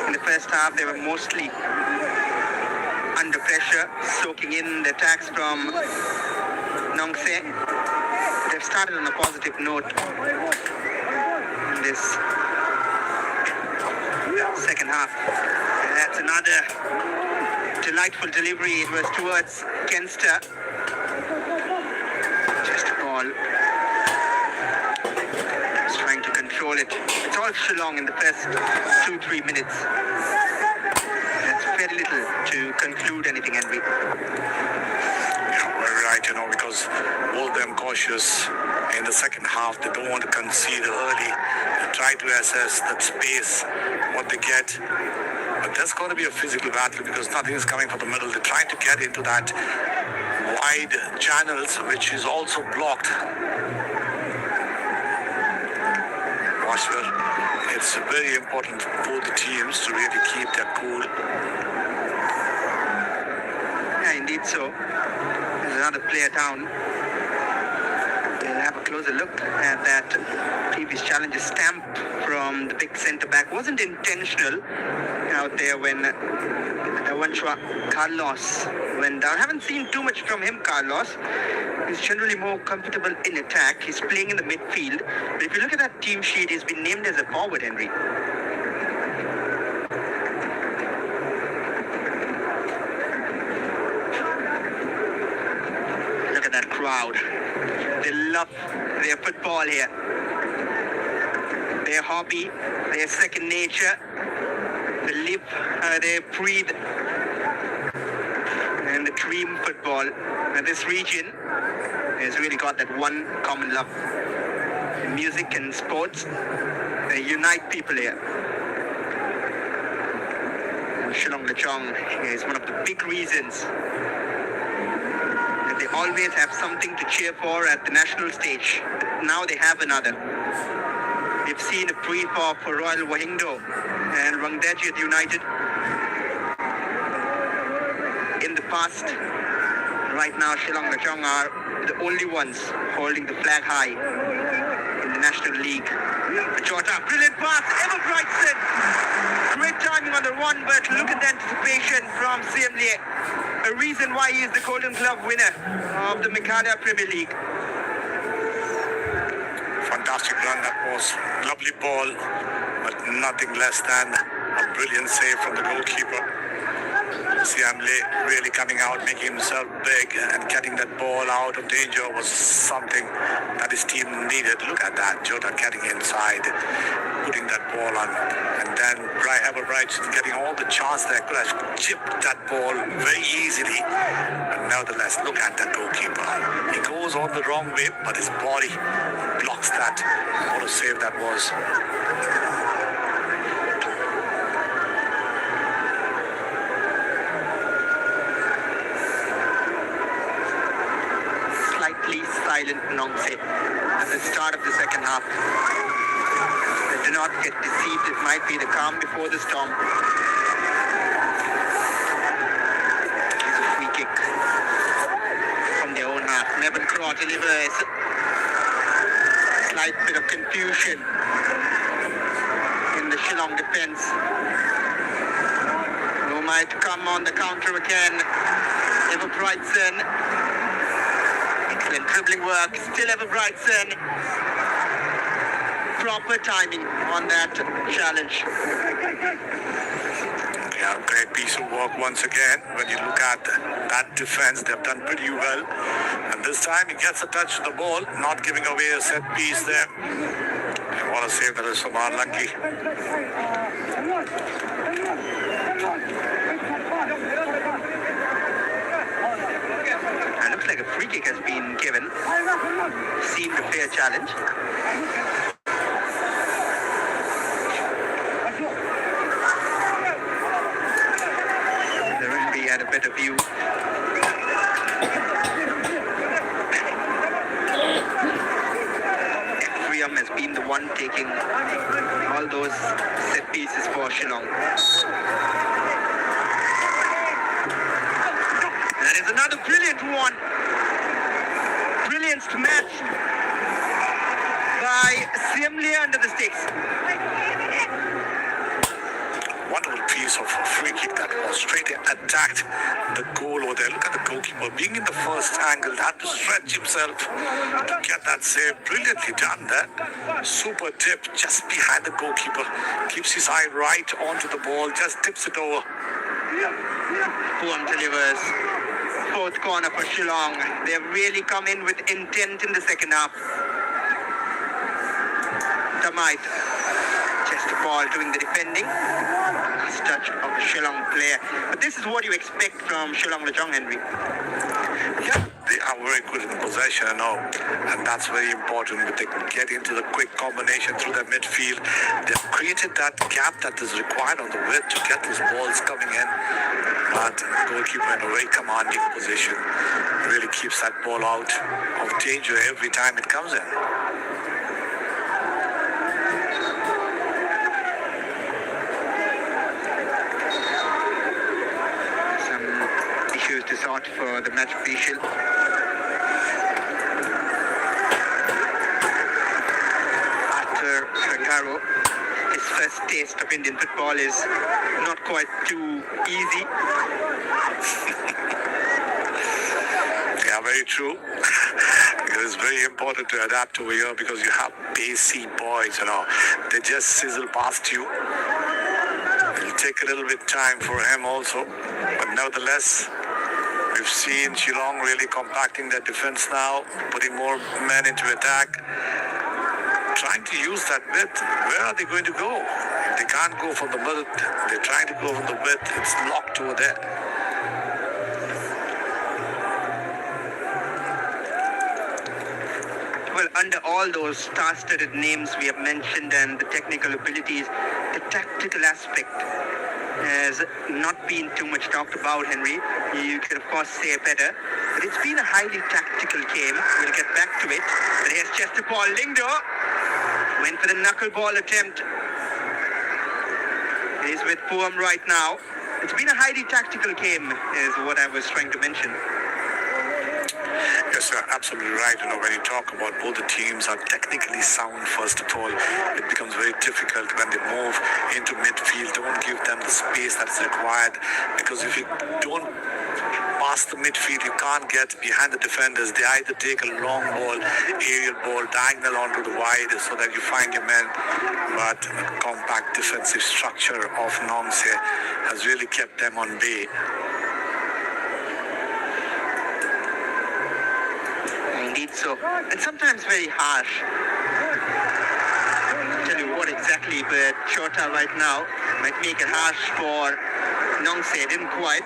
In the first half, they were mostly under pressure, soaking in the attacks from nongkseh. They've started on a positive note in this second half. And that's another delightful delivery. It was towards Kenster. Just a ball. Just trying to control it. It's all Shillong in the first 2-3 minutes. That's very little to conclude anything, Henry. Yeah, very right, because all of them cautious in the second half. They don't want to concede early. They try to assess that space, what they get. But there's going to be a physical battle because nothing is coming from the middle. They're trying to get into that wide channels, which is also blocked. It's very important for both the teams to really keep their cool. Yeah, indeed so. There's another player down. We'll have a closer look at that previous challenge. A stamp from the big centre back. Wasn't intentional out there when Carlos went down. Haven't seen too much from him, Carlos. He's generally more comfortable in attack. He's playing in the midfield. But if you look at that team sheet, he's been named as a forward, Henry. Look at that crowd. They love their football here. Their hobby, their second nature. They live, they breathe, and the dream football. And this region has really got that one common love. Music and sports, they unite people here. Shillong Lajong is one of the big reasons that they always have something to cheer for at the national stage. But now they have another. We've seen a brief of Royal Wahindo and Rangdajiat United in the past. Right now, Shillong Lajong are the only ones holding the flag high in the National League. Jota, brilliant pass, ever Brightson. Great timing on the run, but look at the anticipation from CM Lee. A reason why he is the Golden Glove winner of the Mikada Premier League. Fantastic run that was. Lovely ball, but nothing less than a brilliant save from the goalkeeper. Siamle really coming out, making himself big and getting that ball out of danger was something that his team needed. Look at that, Jota getting inside, putting that ball on, and then Everbright getting all the chance there, could have chipped that ball very easily. But nevertheless, look at that goalkeeper. He goes on the wrong way, but his body blocks that. What a save that was. Silent nongkseh at the start of the second half. But do not get deceived, it might be the calm before the storm. It's a free kick from their own half. Neville Craw delivers. Slight bit of confusion in the Shillong defense. Who might come on the counter again. Ever Brightson. Excellent dribbling work, still Ever Brightson. Proper timing on that challenge. Yeah, great piece of work once again. When you look at that defense, they've done pretty well. And this time he gets a touch of the ball, not giving away a set piece there. And what a save that is from Arlanki. like a free kick has been given. Seemed a fair challenge. The referee had a better view. Priam has been the one taking all those set pieces for Shillong. That is another brilliant one. Brilliant match by Simle under the sticks. Wonderful piece of a free kick that was straight attacked the goal over there. Look at the goalkeeper being in the first angle, had to stretch himself to get that save. Brilliantly done there. Super tip just behind the goalkeeper. Keeps his eye right onto the ball, just tips it over. Puam delivers. Fourth corner for Shillong. They have really come in with intent in the second half. Tamait. Just a ball doing the defending. Last touch of a Shillong player. But this is what you expect from Shillong Lajong, Henry. Yeah, they are very good in possession, I know, and that's very important. When they get into the quick combination through the midfield, they've created that gap that is required on the width to get those balls coming in. But goalkeeper in a very commanding position really keeps that ball out of danger every time it comes in. To sort for the match official. Arthur Fregaro, his first taste of Indian football is not quite too easy. Yeah, very true. It's very important to adapt over here because you have pacey boys, they just sizzle past you. It'll take a little bit time for him also, but nevertheless, we've seen Shillong really compacting their defense now, putting more men into attack, trying to use that width. Where are they going to go? If they can't go from the middle, they're trying to go from the width. It's locked over there. Well, under all those star-studded names we have mentioned and the technical abilities, the tactical aspect has not been too much talked about, Henry. You can, of course, say better. But it's been a highly tactical game. We'll get back to it. But here's Chester Paul. Lingdo went for the knuckleball attempt. He's with Puam right now. It's been a highly tactical game, is what I was trying to mention. Yes, you're absolutely right. When you talk about both the teams are technically sound, first of all, it becomes very difficult when they move into midfield. Don't give them the space that's required, because if you don't pass the midfield, you can't get behind the defenders. They either take a long ball, aerial ball, diagonal onto the wide so that you find your men. But the compact defensive structure of Nongkseh has really kept them on bay. Indeed so. And sometimes very harsh. I'll tell you what exactly, but Chota right now might make it harsh for Nongkseh. Didn't quite.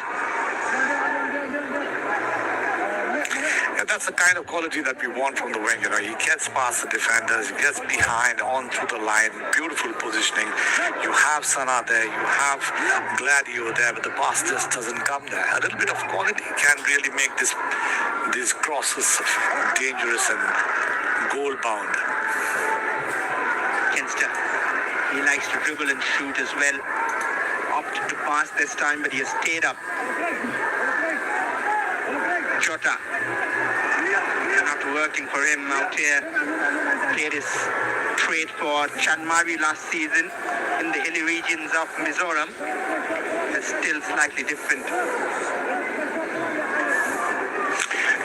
Yeah, that's the kind of quality that we want from the wing. He gets past the defenders, he gets behind, on through the line, beautiful positioning. You have Sana there, you have Gladio there, but the pass just doesn't come there. A little bit of quality can really make these crosses dangerous and goal-bound. Kenster, he likes to dribble and shoot as well. Opted to pass this time, but he has stayed up. Chota. Not working for him out here. Played his trade for Chanmari last season in the hilly regions of Mizoram. It's still slightly different.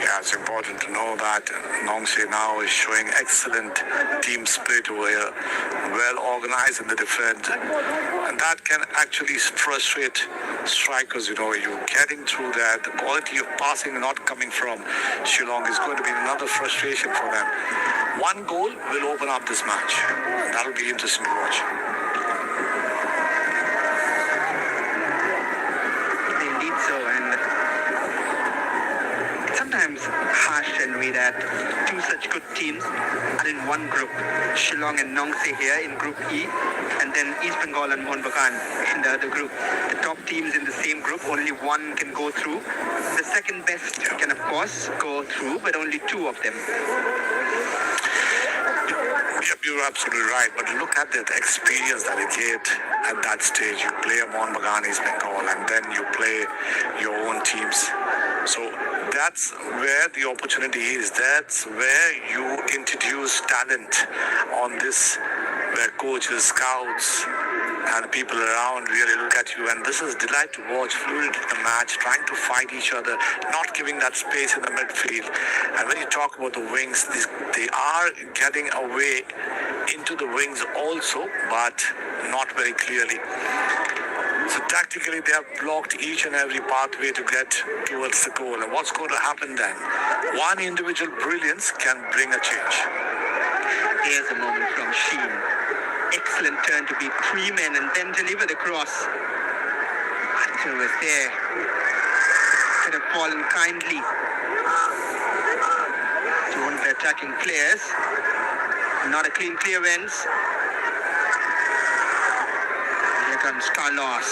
Yeah, it's important to know that Nongkseh now is showing excellent team spirit over here, well organized in the defense, and that can actually frustrate strikers. You're getting through that. The quality of passing not coming from Shillong is going to be another frustration for them. One goal will open up this match. That'll be interesting to watch. Indeed so, and sometimes teams are in one group. Shillong and Nongkseh here in Group E, and then East Bengal and Mohun Bagan in the other group. The top teams in the same group, only one can go through. The second best can, of course, go through, but only two of them. Yep, you're absolutely right. But look at the experience that you get at that stage. You play a Mohun Bagan, East Bengal, and then you play your own teams. So that's where the opportunity is. That's where you introduce talent on this, where coaches, scouts, and people around really look at you. And this is delight to watch. Fluid in the match, trying to fight each other, not giving that space in the midfield. And when you talk about the wings, they are getting away into the wings also, but not very clearly. So tactically, they have blocked each and every pathway to get towards the goal. And what's going to happen then? One individual brilliance can bring a change. Here's a moment from Sheen. Excellent turn to beat three men and then deliver the cross. Arthur was there. Could have fallen kindly to one of the attacking players. Not a clean clearance. Here comes Carlos.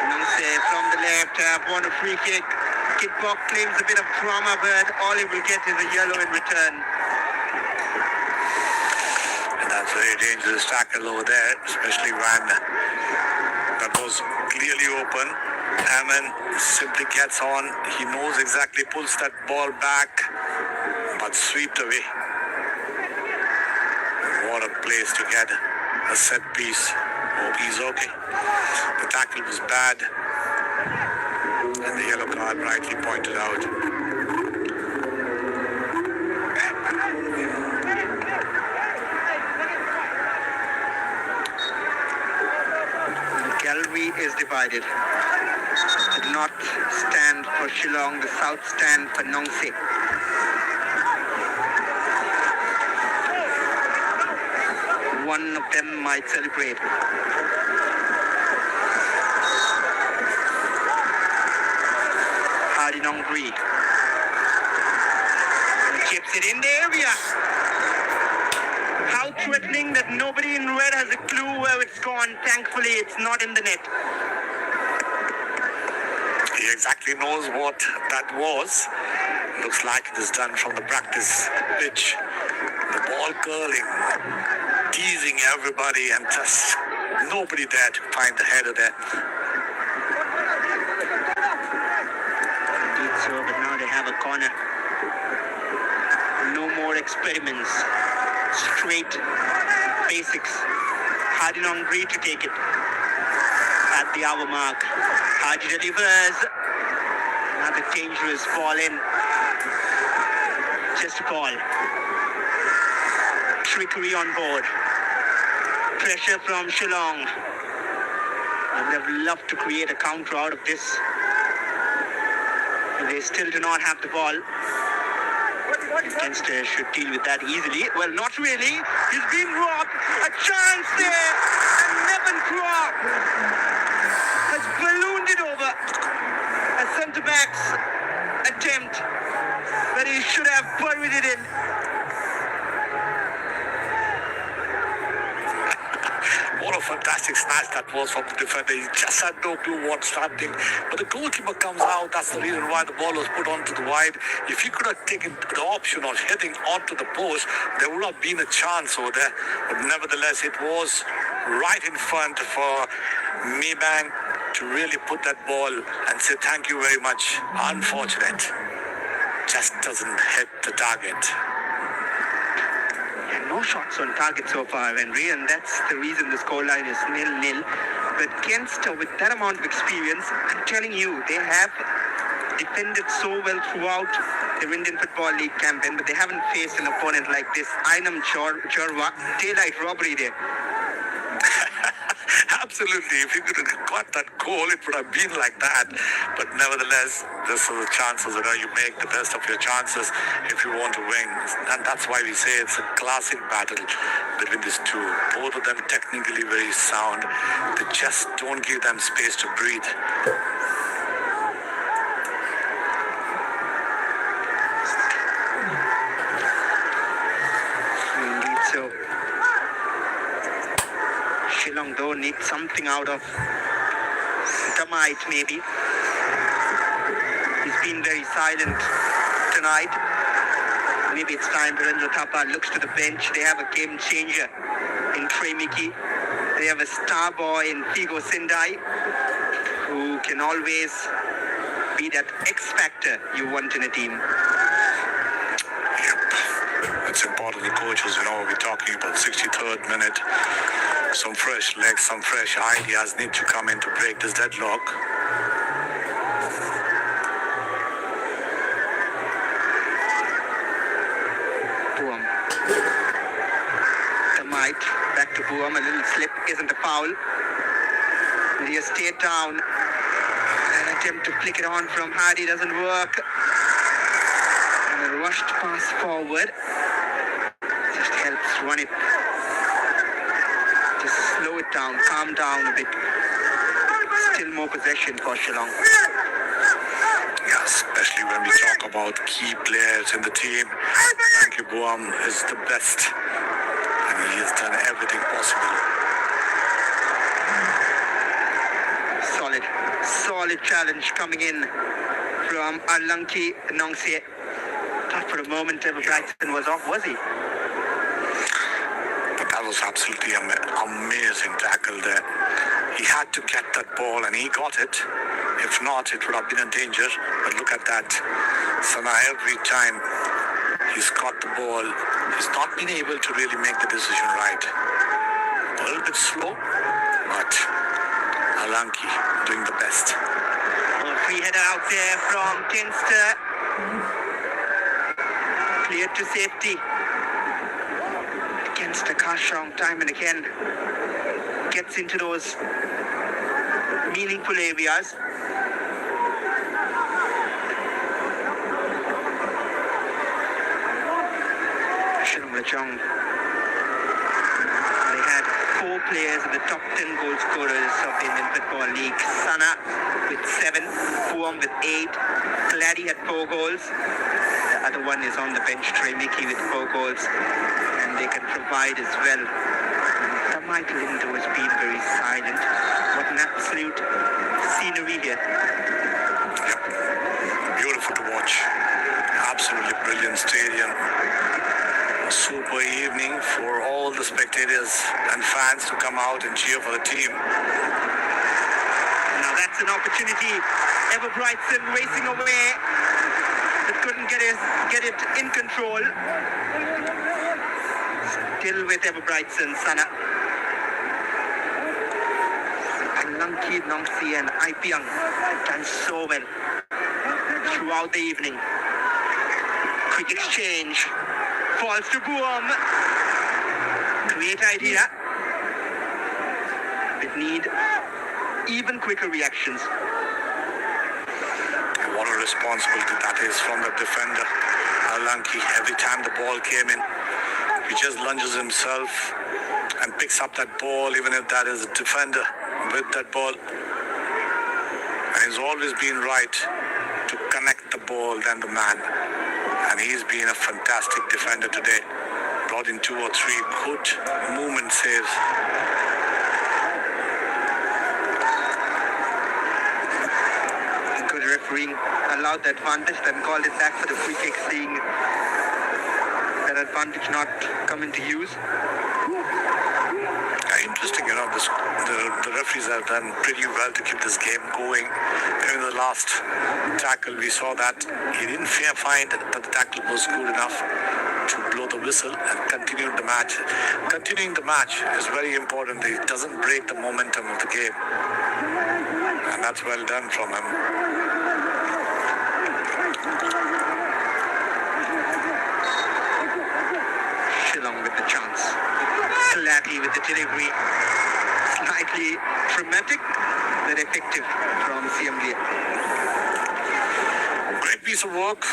Nongkseh from the left, won a free kick. Kickbox claims a bit of drama, but all he will get is a yellow in return. And that's a very dangerous tackle over there, especially when that was clearly open. Aman simply gets on. He knows exactly, pulls that ball back, but swept away. What a place to get a set piece. Hope he's okay. The tackle was bad, and the yellow card rightly pointed out. The gallery is divided. The north stand for Shillong, the south stand for Nongkseh. One of them might celebrate. Hardinong-Bree chips it in the area. How threatening that nobody in red has a clue where it's gone. Thankfully, it's not in the net. He exactly knows what that was. Looks like it is done from the practice pitch. The ball curling, teasing everybody, and just nobody there to find the header there. Indeed so, but now they have a corner. No more experiments. Straight basics. Hardinong-Bree to take it at the hour mark. Hardy delivers. Another dangerous ball in. Just a ball. Trickery on board. Pressure from Shillong. They would have loved to create a counter out of this. They still do not have the ball. Leinster should deal with that easily. Well, not really. He's been robbed. A chance there. And Nevin Croft has ballooned it over. A centre-back's attempt. But he should have buried it in. What a fantastic snatch that was from the defender. He just had no clue what's happening. But the goalkeeper comes out. That's the reason why the ball was put onto the wide. If he could have taken the option of hitting onto the post, there would have been a chance over there. But nevertheless, it was right in front for Mebang to really put that ball and say thank you very much. Unfortunate. Just doesn't hit the target. No shots on target so far, Henry, and that's the reason the scoreline is 0-0. But Leinster, with that amount of experience, I'm telling you, they have defended so well throughout the Indian Football League campaign, but they haven't faced an opponent like this. Ainam Jorwa, daylight robbery there. Absolutely. If you could have got that goal, it would have been like that. But nevertheless, this is the chances. You make the best of your chances if you want to win. And that's why we say it's a classic battle between these two. Both of them technically very sound. They just don't give them space to breathe. Shillong though needs something out of Tamite maybe. He's been very silent tonight. Maybe it's time Durand Thapa looks to the bench. They have a game changer in Trey Mickey. They have a star boy in Figo Sindai who can always be that X factor you want in a team. Yep. It's important the coaches, we're talking about 63rd minute. Some fresh legs, some fresh ideas need to come in to break this deadlock. Boom. Tamite back to Boom. A little slip isn't a foul. He'll stay down. An attempt to flick it on from Hardy doesn't work. And a rushed pass forward just helps run it. Just slow it down, calm down a bit. Still more possession for Shillong. Yeah, especially when we talk about key players in the team. Thank you, Boam is the best. And he has done everything possible. Solid challenge coming in from Alanki Nongkseh. Thought for a moment Ever Brighton was off, was he? But that was absolutely amazing tackle there. He had to get that ball and he got it. If not, it would have been a danger. But look at that. Sana, every time he's got the ball, he's not been able to really make the decision right. A little bit slow, but Alanki doing the best. Free header out there from Tinster. Cleared to safety. Against the Kashong time and again. Gets into those meaningful areas. Shillong Lajong. They had 4 players in the top 10 goal scorers of the Indian Football League. Sana with 7, Puam with 8, Clady had 4 goals. The other one is on the bench, Trey Mickey with 4 goals, and they can provide as well. Tamite Lindo has been very silent. What an absolute scenery here. Yep. Beautiful to watch. Absolutely brilliant stadium. A super evening for all the spectators and fans to come out and cheer for the team. Now that's an opportunity. Ever Brighton racing away, but couldn't get it in control. Still with Ever Brighton, Sana. Alanki, Nongkseh and Ipiang done so well throughout the evening. Quick exchange. Falls to Boom. Great idea. But need even quicker reactions. What a responsibility that is from the defender, Alanki. Every time the ball came in, he just lunges himself and picks up that ball, even if that is a defender with that ball. And he's always been right to connect the ball than the man. And he's been a fantastic defender today. Brought in 2 or 3 good movement saves. Good refereeing allowed the advantage, then called it back for the free kick, seeing that advantage not come into use. Interesting, the referees have done pretty well to keep this game going. In the last tackle, we saw that he didn't find that the tackle was good enough to blow the whistle and continue the match. Continuing the match is very important. It doesn't break the momentum of the game. And that's well done from him. Shillong with the chance. Clady with the delivery. Slightly dramatic, but effective from CMD. Great piece of work,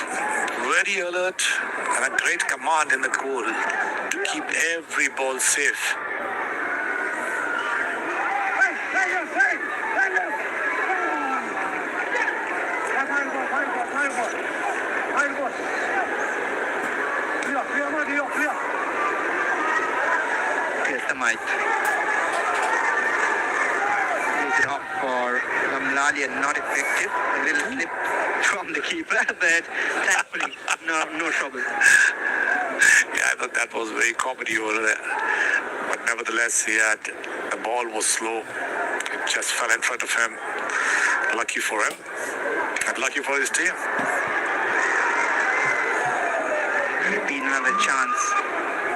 very alert, and a great command in the goal to keep every ball safe. Here's the mic. earlier, not effective. A little slip from the keeper, but thankfully, no trouble. Yeah, I thought that was very comedy over there. But nevertheless, the ball was slow. It just fell in front of him. Lucky for him. And lucky for his team. Be another chance.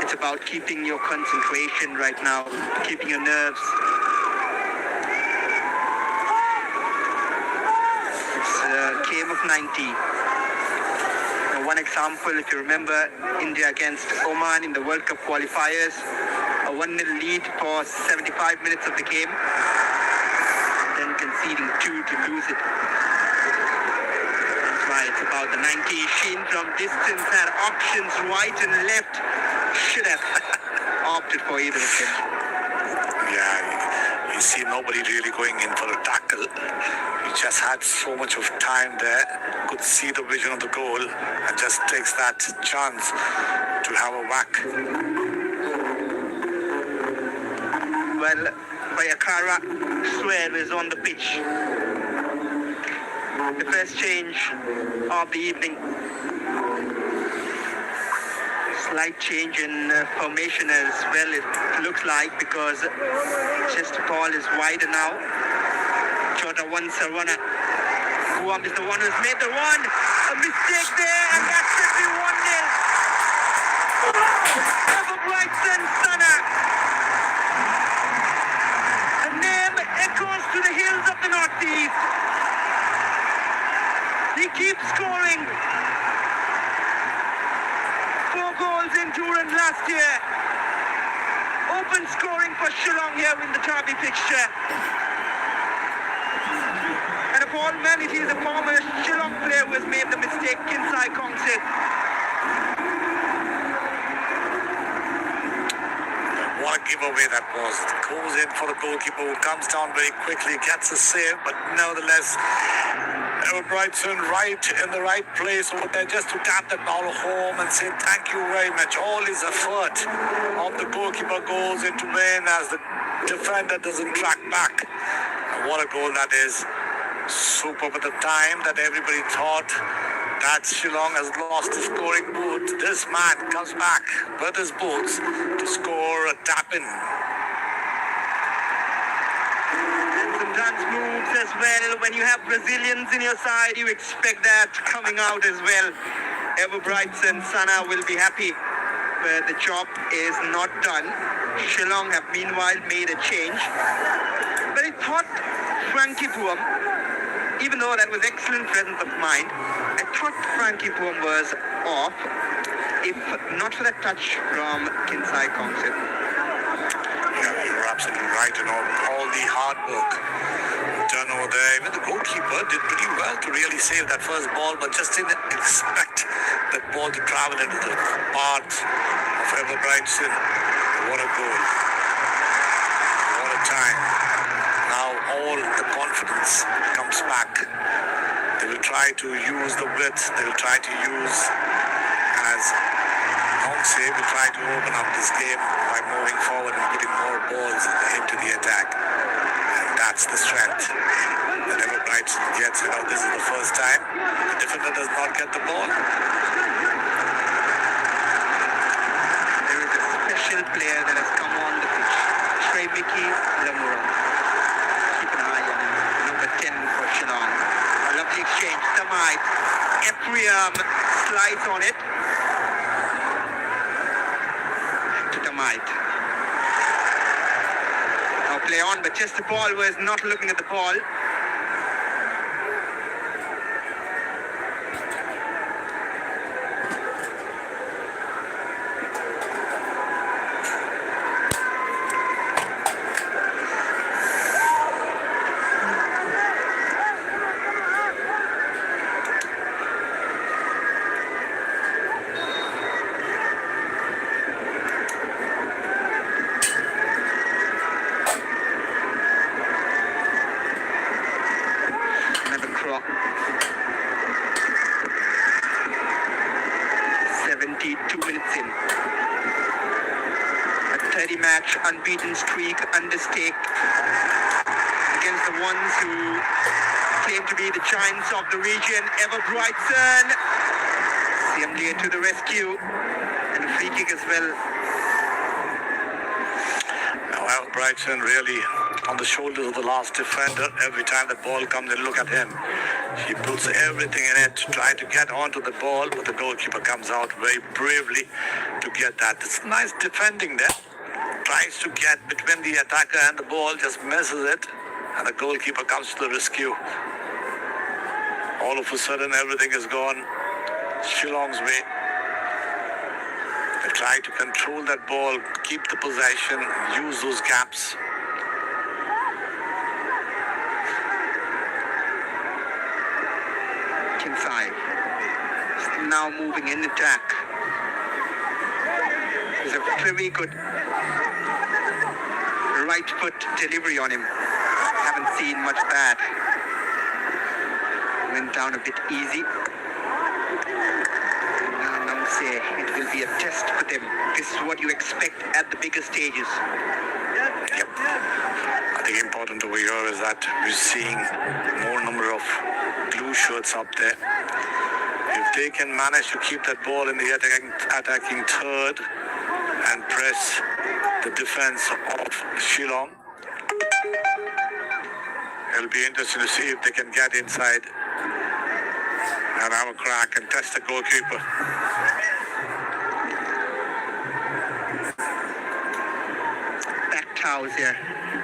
It's about keeping your concentration right now, keeping your nerves. It's a game of 90. One example, if you remember, India against Oman in the World Cup qualifiers, a 1-0 lead for 75 minutes of the game, then conceding 2 to lose it. That's why it's about the 90. Sheen from distance had options right and left. Should have opted for either of them. Yeah, you see nobody really going in for a tackle. He just had so much of time there, could see the vision of the goal, and just takes that chance to have a whack. Well, Bayakara Swear is on the pitch. The first change of the evening. Slight change in formation as well, it looks like, because Chestapal is wider now. Chota one Sarwana. Guam is the one who's made the run. A mistake there, and that should be 1-0. Everbrightson Sana. The name echoes to the hills of the Northeast. He keeps scoring. 4 goals in Durand last year. Open scoring for Shillong here in the Derby fixture. And of all men, it is a former Shillong player who has made the mistake, Kinsai Nongkseh. What a giveaway that was. Goes in for the goalkeeper, who comes down very quickly, gets a save, but nevertheless, Everbrightson right in the right place over there just to tap that ball home and say thank you very much. All his effort of the goalkeeper goes into vain as the defender doesn't track back. And what a goal that is. Superb at the time that everybody thought that Shillong has lost his scoring boot. This man comes back with his boots to score a tap-in. Sometimes moves as well. When you have Brazilians in your side, you expect that coming out as well. Everbrightson Sana will be happy, but the job is not done. Shillong have meanwhile made a change. But I thought Frankie Puam, even though that was excellent presence of mind, I thought Frankie Puam was off, if not for that touch from Kinsai Nongkseh. Yeah, you're absolutely right. All the hard work done over there. Even the goalkeeper did pretty well to really save that first ball, but just didn't expect that ball to travel into the path of Everbrightson. What a goal. What a time. Now all the confidence comes back. They will try to use the width. They will try to use, as Nongkseh will try to open up this game by moving forward and putting more balls into the attack. And that's the strength that Everbrightson gets. This is the first time the defender does not get the ball. There is a special player that has come on the pitch, Trey Mickey Lamura. Keep an eye on him, number 10 for Shillong. A lovely exchange. Tamai, Ephraim slides on it. To Tamai. Now play on, but just the ball was not looking at the ball. steady match, unbeaten streak, understake against the ones who claim to be the giants of the region. Ever Brightson, CMDA to the rescue, and a free kick as well. Now, Brighton really on the shoulders of the last defender. Every time the ball comes and look at him. He puts everything in it to try to get onto the ball, but the goalkeeper comes out very bravely to get that. It's nice defending there. Tries to get between the attacker and the ball, just misses it, and the goalkeeper comes to the rescue. All of a sudden, everything is gone Shillong's way. They try to control that ball, keep the possession, use those gaps. Inside. Now moving in attack. There's a very good right foot delivery on him. Haven't seen much bad. Went down a bit easy. Now nongkseh, it will be a test for them. This is what you expect at the bigger stages. Yep. I think important over here is that we're seeing more number of blue shirts up there. If they can manage to keep that ball in the attacking third and press the defense of Shillong, it'll be interesting to see if they can get inside and have a crack and test the goalkeeper. Packed house here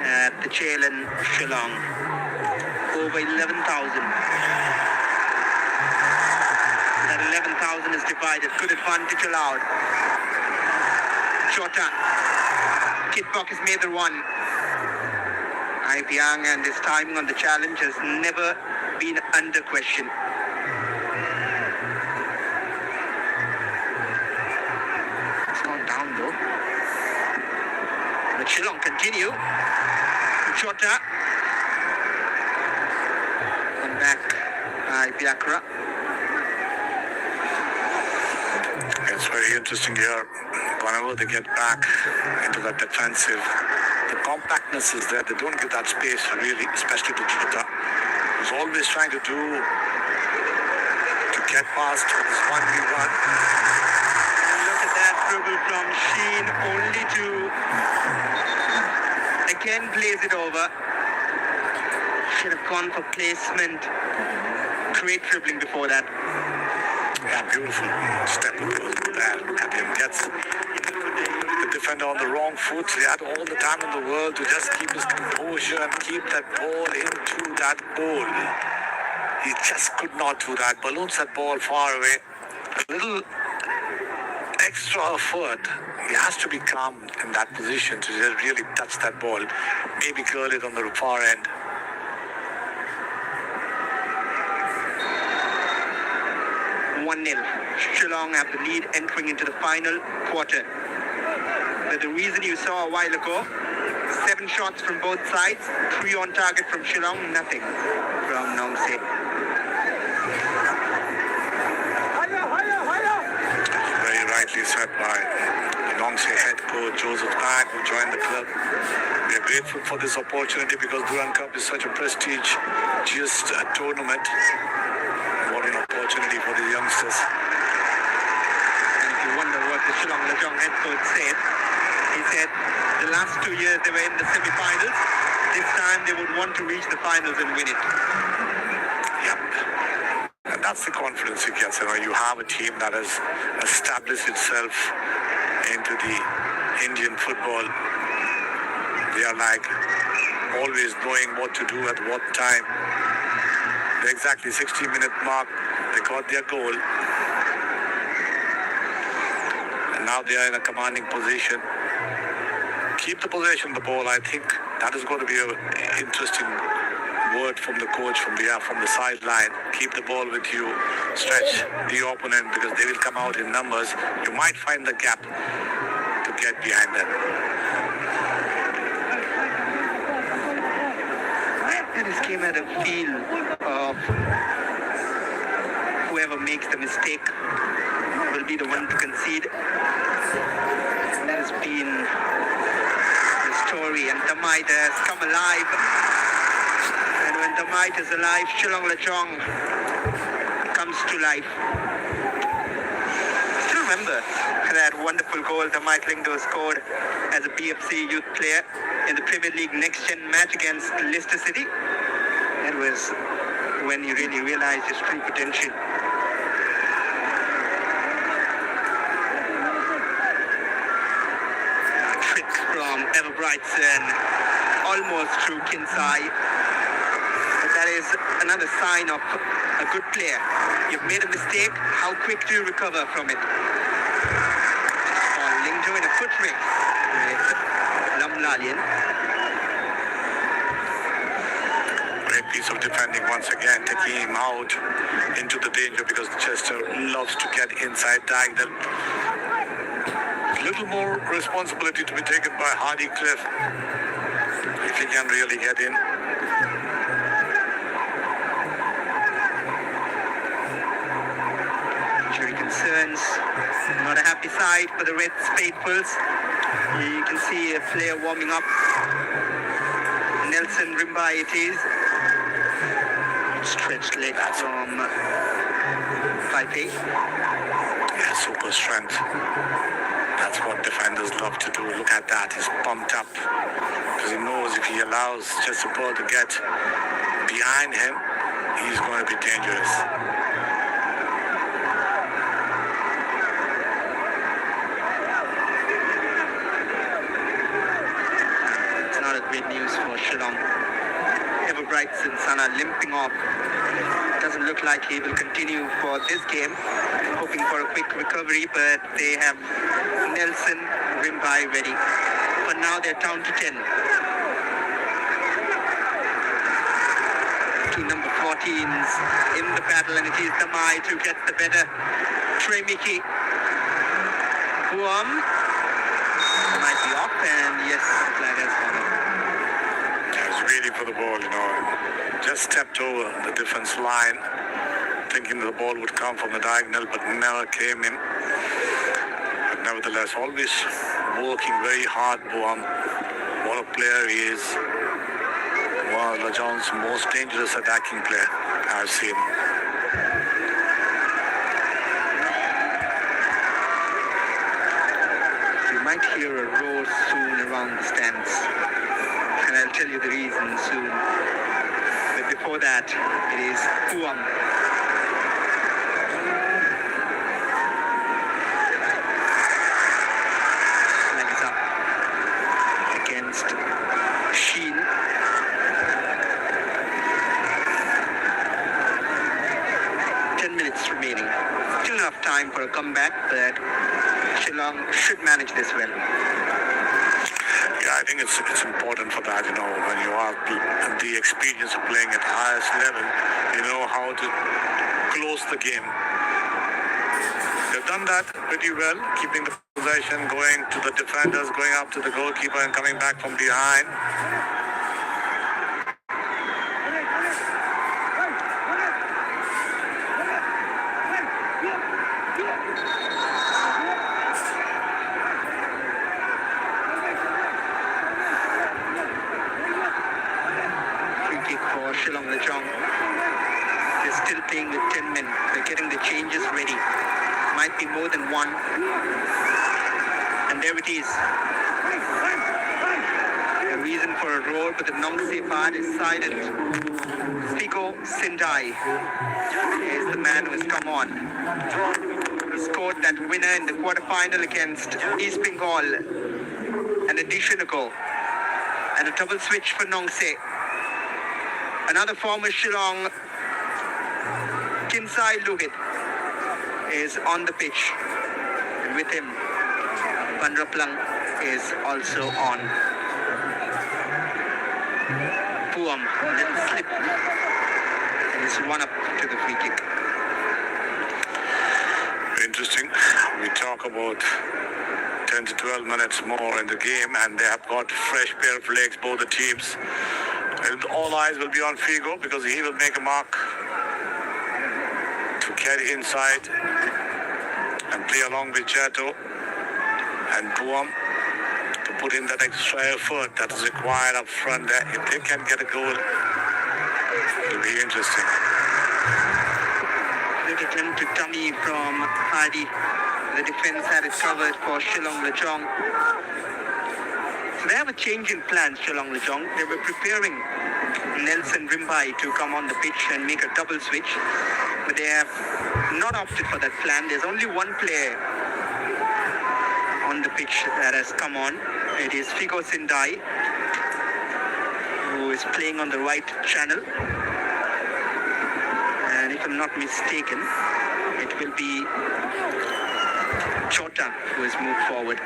at the Chelon Shillong. Over 11,000. That 11,000 is divided. Good advantage allowed. Chota. Kitbok has made the run. Ipiang and his timing on the challenge has never been under question. It's gone down though. But Shillong continue. Chota. Come back. Ipiakra. It's very interesting here. Whenever they get back into that defensive, the compactness is there. They don't give that space really, especially to Chota, who's always trying to do to get past this 1v1. Look at that dribble from Sheen, only to again blaze it over. Should have gone for placement. Great dribbling before that. Yeah, beautiful step there. Look at him. Gets the defender on the wrong foot. He had all the time in the world to just keep his composure and keep that ball into that goal. He just could not do that. Balloons that ball far away. A little extra effort. He has to be calm in that position to just really touch that ball. Maybe curl it on the far end. Shillong have the lead entering into the final quarter. But the reason you saw a while ago, 7 shots from both sides, 3 on target from Shillong, nothing from nongkseh. Very rightly said by the nongkseh head coach Joseph Tag, who joined the club. We are grateful for this opportunity because Durand Cup is such a prestigious tournament. What an opportunity for the youngsters. And if you wonder what the Shillong lajong head coach said, he said the last 2 years they were in the semi-finals. This time they would want to reach the finals and win it. Yep. And that's the confidence you get. You have a team that has established itself into the Indian football. They are like always knowing what to do at what time. The exactly 60-minute mark, they got their goal. And now they are in a commanding position. Keep the possession of the ball. I think that is going to be an interesting word from the coach from the sideline. Keep the ball with you. Stretch the opponent because they will come out in numbers. You might find the gap to get behind them. And this game had a feel of whoever makes the mistake will be the one to concede. That has been story, and Damite has come alive. And when Damite is alive, Shillong Lajong comes to life. Still remember that wonderful goal Damite Lingdo scored as a BFC youth player in the Premier League Next Gen match against Leicester City. That was when he really realized his true potential. A trick from Everbrightson, almost through Kinsai. But that is another sign of a good player. You've made a mistake, how quick do you recover from it? Lingdo in a foot race with Lamlalian. Great piece of defending once again, taking him out into the danger because Chester loves to get inside diagonal. Little more responsibility to be taken by Hardy Cliff if he can really get in. Injury concerns, not a happy sight for the Reds faithfuls. You can see a player warming up. Nelson Rimbai it is. Stretched leg from Paipe. Yeah, super strength. That's what defenders love to do. Look at that. He's pumped up because he knows if he allows Chester to get behind him, he's going to be dangerous. It's not a great news for Shillong. Everbrightson Sana limping off. Doesn't look like he will continue for this game. Hoping for a quick recovery, but they have Nelson Rimbai ready. But now they're down to 10. Two number 14s in the battle, and it is Damai who gets the better. Trey Mickey. Buam might be off, and yes, flag has gone off. Ready for the ball, just stepped over the defense line, thinking the ball would come from the diagonal, but never came in. But nevertheless, always working very hard, Buam. What a player he is. One of Lajong's most dangerous attacking player I've seen. You might hear a roar soon around the stands. And I'll tell you the reason soon. But before that, it is Puam. Flag is up against Sheen. Minutes remaining. Still enough time for a comeback, but Shillong should manage this well. Yeah, I think it's important for that, when you have the experience of playing at highest level, you know how to close the game. They've done that pretty well, keeping the possession, going to the defenders, going up to the goalkeeper and coming back from behind. Shillong Lajong. They're still playing with 10 men. They're getting the changes ready. Might be more than one. And there it is. A reason for a roar, but the nongkseh part is silent. Figo Sindai is the man who has come on. He scored that winner in the quarterfinal against East Bengal. An additional goal. And a double switch for nongkseh. Another former Shillong, Kinsai Lugit, is on the pitch. And with him, Panraplang is also on. Puam, little slip. And is one up to the free kick. Interesting. We talk about 10 to 12 minutes more in the game, and they have got fresh pair of legs, both the teams. And all eyes will be on Figo because he will make a mark to carry inside and play along with Chato and Buam. to put in that extra effort that is required up front there. If they can get a goal, it'll be interesting. Great attempt to dummy from Hardy. The defense had it covered for Shillong Lajong. So they have a change in plans, Shillong Lajong. They were preparing Nelson Rimbai to come on the pitch and make a double switch, but they have not opted for that plan. There's only one player on the pitch that has come on. It is Figo Sindai, who is playing on the right channel. And if I'm not mistaken, it will be Chota who has moved forward.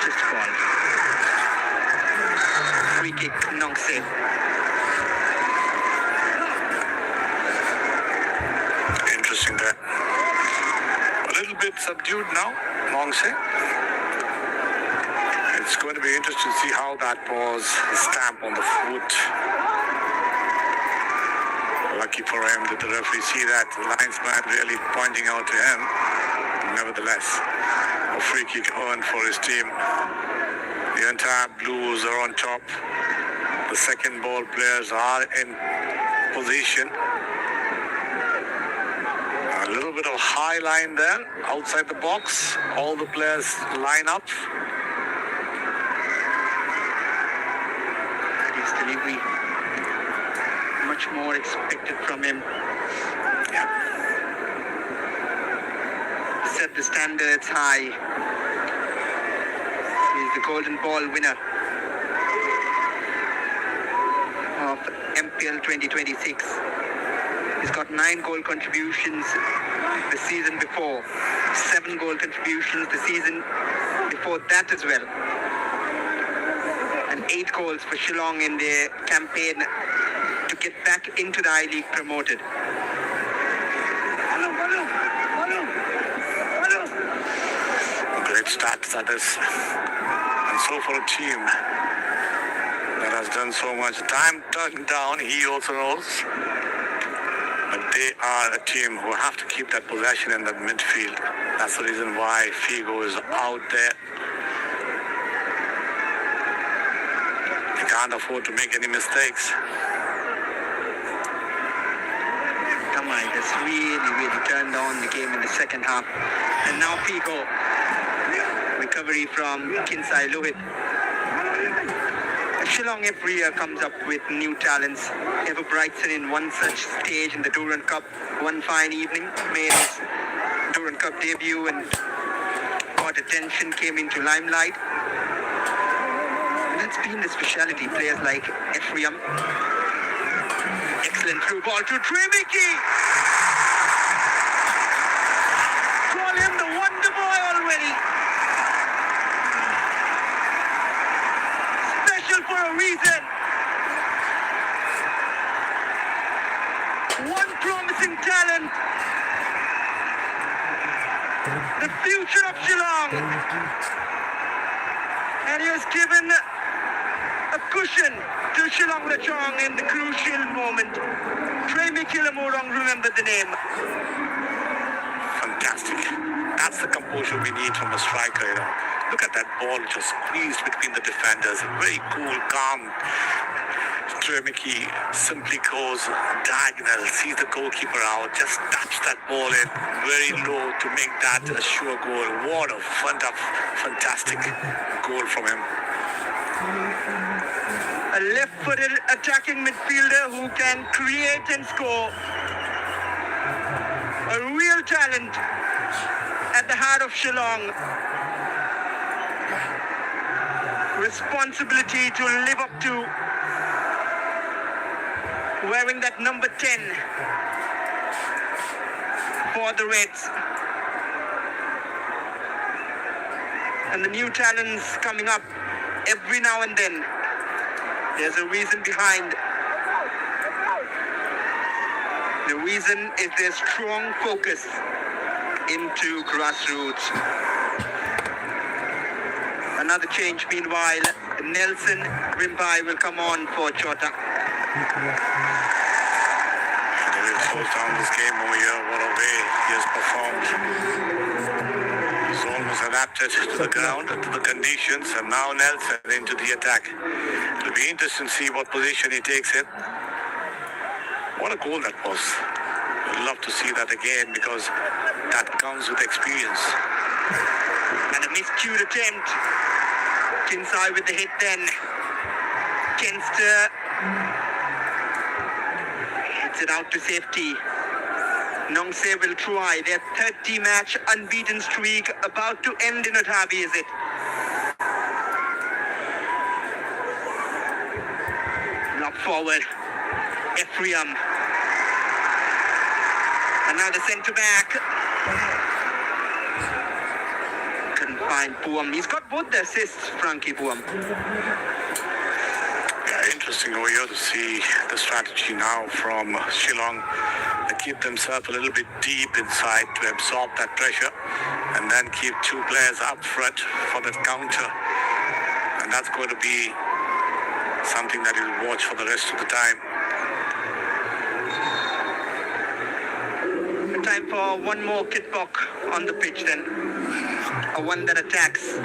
Just a ball. Free kick, nongkseh. Interesting there. A little bit subdued now, nongkseh. It's going to be interesting to see how that was a stamp on the foot. Lucky for him, did the referee see that? The linesman really pointing out to him. Nevertheless, a free kick earned for his team. The entire Blues are on top. The second ball players are in position. A little bit of high line there, outside the box. All the players line up. His delivery, much more expected from him. Set the standards high. He's the golden ball winner of MPL 2026. He's got 9 goal contributions the season before, 7 goal contributions the season before that as well, and 8 goals for Shillong in their campaign to get back into the I-League promoted. Great start that is. And so for a team that has done so much, time turned down, he also knows. But they are a team who have to keep that possession in the midfield. That's the reason why Figo is out there. They can't afford to make any mistakes. Kamai has really turned on the game in the second half. And now Figo, recovery from Kinsai Lohit. Shillong every year comes up with new talents. Ever Brightson in one such stage in the Durand Cup. One fine evening made his Durand Cup debut and got attention, came into limelight. And that's been the speciality. Players like Ephraim. Excellent through ball to Tremiki. Call him the wonder boy already. Special for a reason. One promising talent. The future of Shillong. And he has given a cushion to Shillong Lajong in the crucial moment. Tremiki Lamorong, remember the name. Fantastic. That's the composure we need from a striker, you know. Look at that ball just squeezed between the defenders. Very cool, calm. Tremiki simply goes diagonal, sees the goalkeeper out, just taps that ball in very low to make that a sure goal. What a fantastic goal from him. A left-footed attacking midfielder who can create and score. A real talent at the heart of Shillong. Responsibility to live up to. Wearing that number 10 for the Reds. And the new talents coming up every now and then. There's a reason behind. The reason is their strong focus into grassroots. Another change meanwhile. Nelson Rimbai will come on for Chota. They will close down this game over here. What a adapted to the ground, to the conditions, and now Nelson into the attack. It'll be interesting to see what position he takes in. What a goal that was. I'd love to see that again because that comes with experience. And a miscued attempt. Kinsai with the hit then. Kenster hits it out to safety. Nongkseh will try. Their 30-match unbeaten streak about to end in Otavi, is it? Knock forward. Ephraim. And now the centre back. Couldn't find Puam. He's got both the assists, Frankie Puam. Yeah, interesting over here to see the strategy now from Shillong. They keep themselves a little bit deep inside to absorb that pressure and then keep two players up front for that counter. And that's going to be something that you'll watch for the rest of the time. Time for one more kitbok on the pitch then. A one that attacks.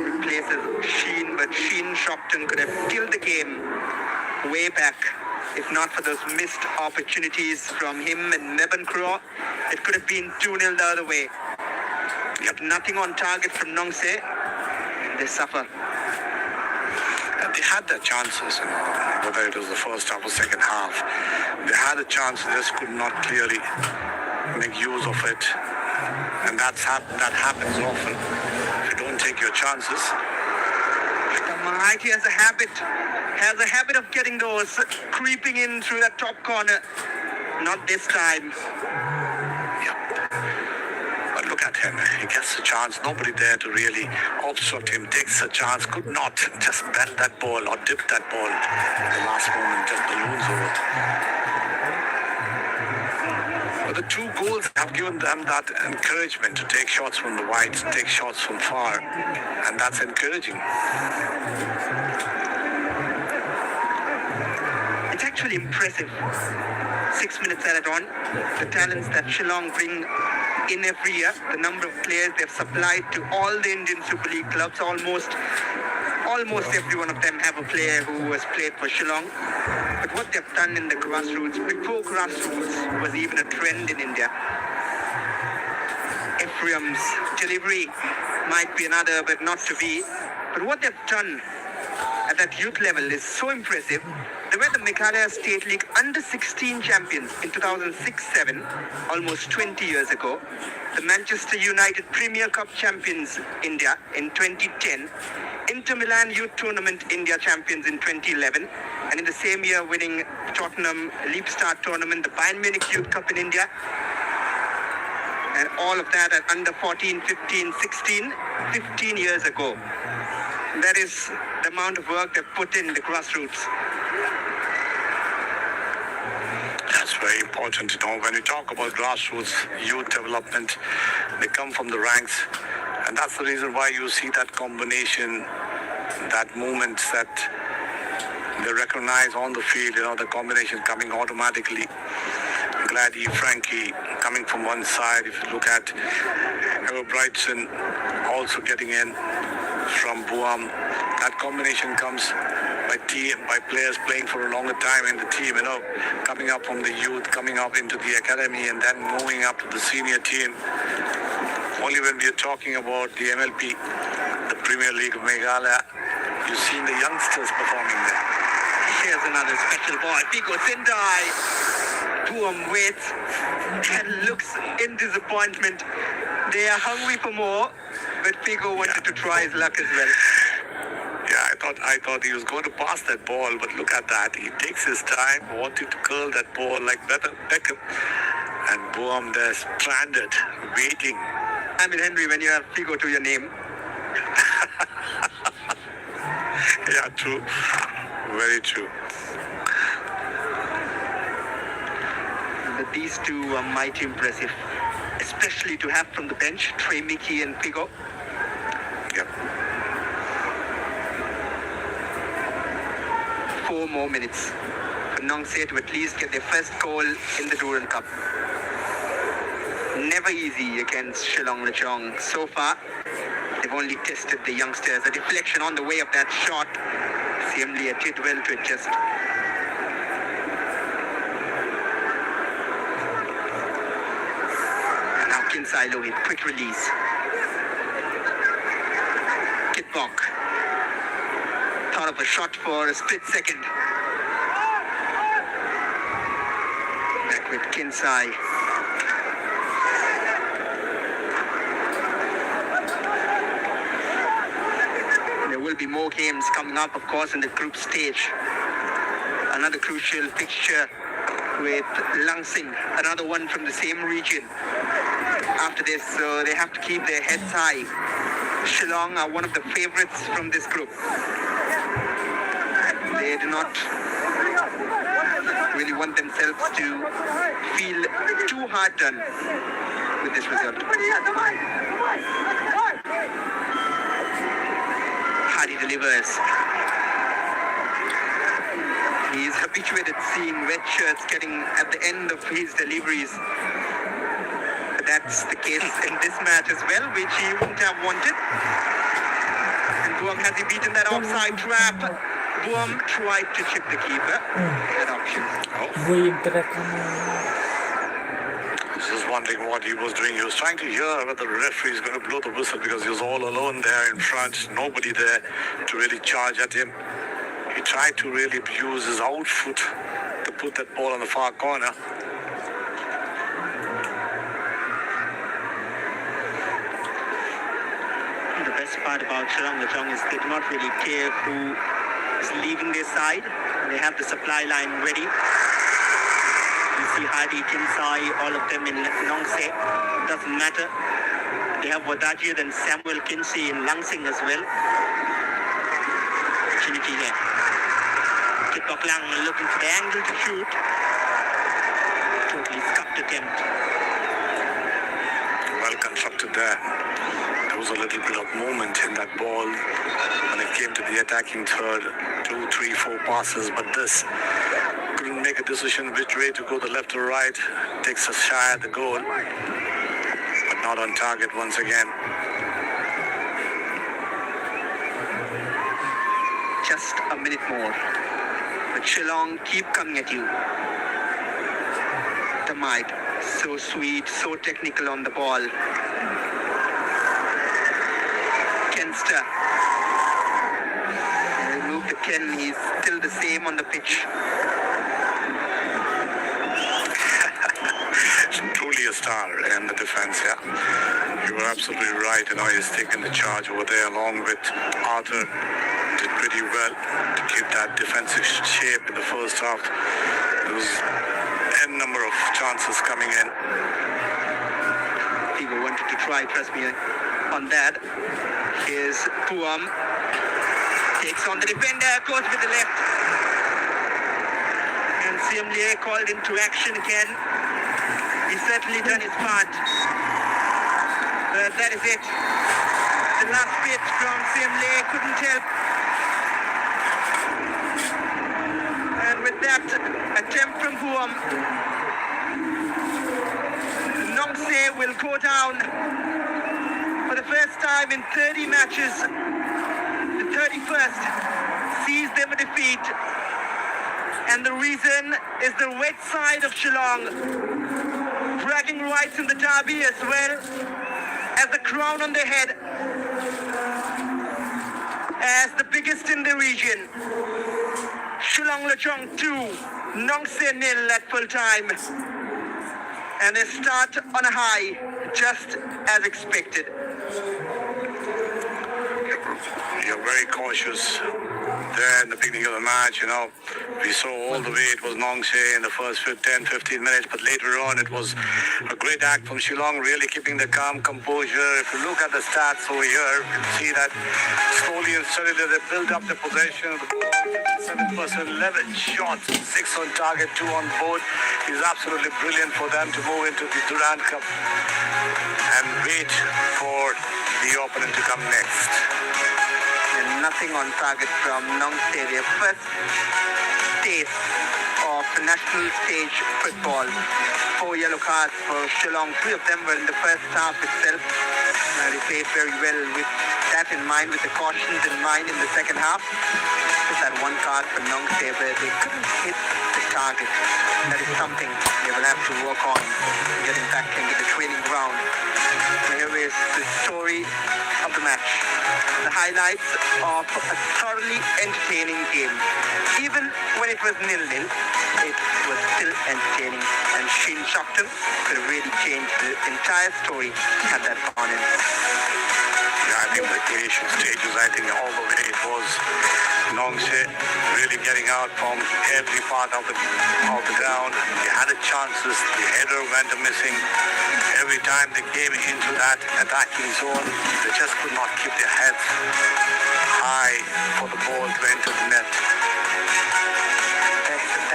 Replaces Sheen, but Sheen Shopton could have killed the game way back. If not for those missed opportunities from him and Mebon Crow, it could have been 2-0 the other way. Yet nothing on target from Nongkseh. They suffer. And they had their chances, whether it was the first half or second half. They had a chance, they just could not clearly make use of it. And that happens often. If you don't take your chances. The Mighty has a habit of getting those, creeping in through that top corner. Not this time. But look at him. He gets a chance. Nobody there to really obstruct him. Takes a chance. Could not just bend that ball or dip that ball. At the last moment, just balloons over. But the two goals have given them that encouragement to take shots from the wides, take shots from far. And that's encouraging. It's actually impressive. 6 minutes added on. The talents that Shillong bring in every year, the number of players they've supplied to all the Indian Super League clubs, almost every one of them have a player who has played for Shillong. But what they've done in the grassroots, before grassroots was even a trend in India. Ephraim's delivery might be another, but not to be. But what they've done at that youth level is so impressive. They were the Meghalaya State League under-16 champions in 2006-07, almost 20 years ago. The Manchester United Premier Cup champions India in 2010. Inter Milan Youth Tournament India champions in 2011. And in the same year winning Tottenham Leap Star Tournament, the Bayern Munich Youth Cup in India. And all of that at under 14, 15, 16, 15 years ago. That is the amount of work they've put in the grassroots. That's very important, when you talk about grassroots youth development, they come from the ranks, and that's the reason why you see that combination, that movement that they recognize on the field, the combination coming automatically. Glady, Frankie coming from one side. If you look at Ever Brightson also getting in from Buam, that combination comes by players playing for a longer time in the team, coming up from the youth, coming up into the academy, and then moving up to the senior team. Only when we are talking about the MLP, the Premier League of Meghalaya, you've seen the youngsters performing there. Here's another special ball. Pico Sendai. Buam waits and looks in disappointment. They are hungry for more, but Figo wanted to try his luck as well. Yeah, I thought he was going to pass that ball, but look at that. He takes his time, wanted to curl that ball like Beckham. And Buam there stranded, waiting. I mean, Henry, when you have Figo to your name. Yeah, true. Very true. But these two are mighty impressive, especially to have from the bench, Trey Mickey and Figo. Yep. 4 more minutes for Nongkseh to at least get their first goal in the Durand Cup. Never easy against Shillong Lajong. So far, they've only tested the youngsters. A deflection on the way of that shot. Siamlia did well to adjust. And now Kinsai Lohit, quick release. Kitbok. Thought of a shot for a split second. Back with Kinsai. There will be more games coming up, of course, in the group stage. Another crucial fixture with Langsing, another one from the same region. After this, so they have to keep their heads high. Shillong are one of the favorites from this group. They do not really want themselves to feel too hard done with this result. Hardy delivers. He is habituated seeing red shirts getting at the end of his deliveries. That's the case in this match as well, which he wouldn't have wanted. And Buam, has he beaten that offside trap? Buam tried to chip the keeper. Had options. I was just wondering what he was doing. He was trying to hear whether the referee is going to blow the whistle because he was all alone there in front. Nobody there to really charge at him. He tried to really use his outfoot to put that ball on the far corner. The best part about Shillong Lajong is they do not really care who is leaving their side. They have the supply line ready. You see Hardy, Kinsai, all of them in nongkseh. Doesn't matter. They have Wadajir and Samuel Kinsey in Langsing as well. Opportunity here. Kitbok Lang looking for the angle to shoot. Totally scuffed attempt. Well constructed there. There was a little bit of movement in that ball when it came to the attacking third. 2, 3, 4 passes, but this couldn't make a decision which way to go, the left or right. Takes a shy at the goal, but not on target once again. Just a minute more. But Shillong keep coming at you. The mic, so sweet, so technical on the ball. Kenster. Remove the Ken, he's still the same on the pitch. Truly a star in the defense, yeah. You were absolutely right. He's taken the charge over there along with Arthur. Did pretty well to keep that defensive shape in the first half. There was n number of chances coming in. People wanted to try, trust me on that. Here's Puam. Takes on the defender, goes with the left. And Siamlia called into action again. He's certainly done his part. But that is it. The last bit from Siamlia couldn't help. And with that attempt from Puam, nongkseh will go down for the first time in 30 matches. The 31st sees them a defeat. And the reason is the red side of Shillong bragging rights in the derby as well as the crown on their head as the biggest in the region. Shillong Lajong 2, nongkseh 0 at full time. And they start on a high, just as expected. You're very cautious there in the beginning of the match. We saw all the way it was nongkseh in the first 10-15 minutes, but later on it was a great act from Shillong, really keeping the calm composure. If you look at the stats over here, you can see that slowly and steadily they build up the possession of the ball. 7%, 11 shots, 6 on target, 2 on board. Is absolutely brilliant for them to move into the Durand Cup and wait for the opponent to come next. And nothing on target from nongkseh. Their first taste of national stage football. 4 yellow cards for Shillong. 3 of them were in the first half itself. They played very well with that in mind, with the cautions in mind in the second half. Just that one card for nongkseh where they couldn't hit the target. That is something they will have to work on getting back into the training ground. Here is the story of the match. The highlights of a thoroughly entertaining game. Even when it was 0-0, it was still entertaining. And Shin Shaktan could have really changed the entire story had that gone in. Yeah, I think the creation stages, I think all the way it was nongkseh really getting out from every part of the ground. They had the chances, the header went missing. Every time they came into that attacking zone, they just could not keep their heads high for the ball to enter the net.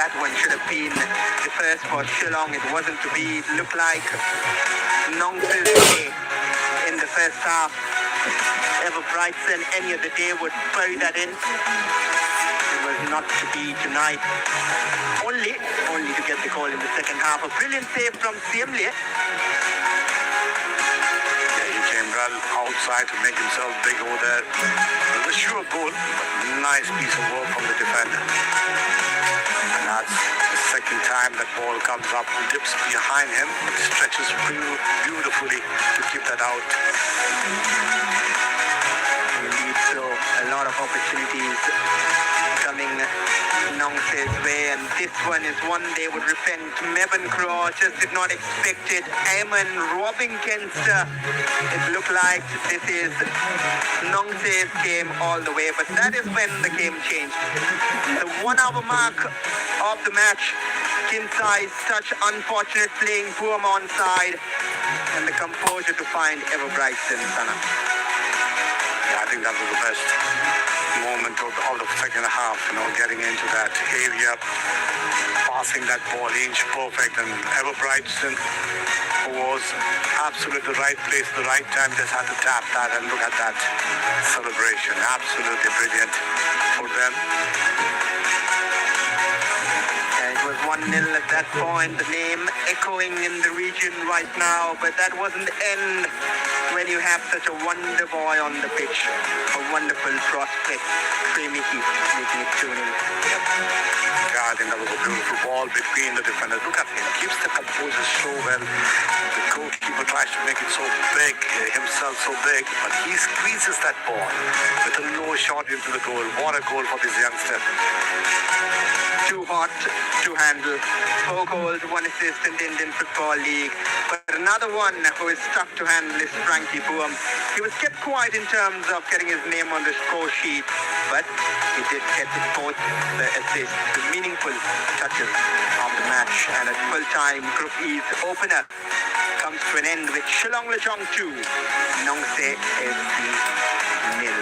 That one should have been the first for Shillong. It wasn't to be. It looked like nongkseh's day in the first half. Ever Brightson any other day would bury that in. It was not to be tonight. Only to get the goal in the second half. A brilliant save from Siemle. He came well outside to make himself big over there. It was a sure goal, but nice piece of work from the defender. And that's the second time that ball comes up, dips behind him, stretches beautifully to keep that out. Indeed, so a lot of opportunities coming nongkseh's way, and this one is one they would repent. Mebon Crow just did not expect it. Ayman robbing Kenster. It looked like this is nongkseh's game all the way, but that is when the game changed. The 1 hour mark of the match, Kinsai's such unfortunate playing, Boom on side, and the composure to find Ever Brightson, Sana. Yeah, I think that was the best moment of the second half, getting into that area, passing that ball inch perfect, and Ever Brightson was absolutely the right place, the right time, just had to tap that, and look at that celebration. Absolutely brilliant for them. It was 1-0 at that point, the name echoing in the region right now, but that wasn't the end when you have such a wonder boy on the pitch, a wonderful prospect, Premiki, making it 2-0. Yep. Yeah, I think that was a beautiful ball between the defenders. Look at him, keeps the composure so well. The goalkeeper tries to make it so big, himself so big, but he squeezes that ball with a low shot into the goal. What a goal for this youngster. Too hot to handle. 4 goals, 1 assist in the Indian Football League. But another one who is tough to handle is Frankie Boom. He was kept quiet in terms of getting his name on the score sheet, but he did get both the assists, the meaningful touches of the match. And at full time, Group E's opener comes to an end with Shillong Lajong 2, nongkseh FC 0.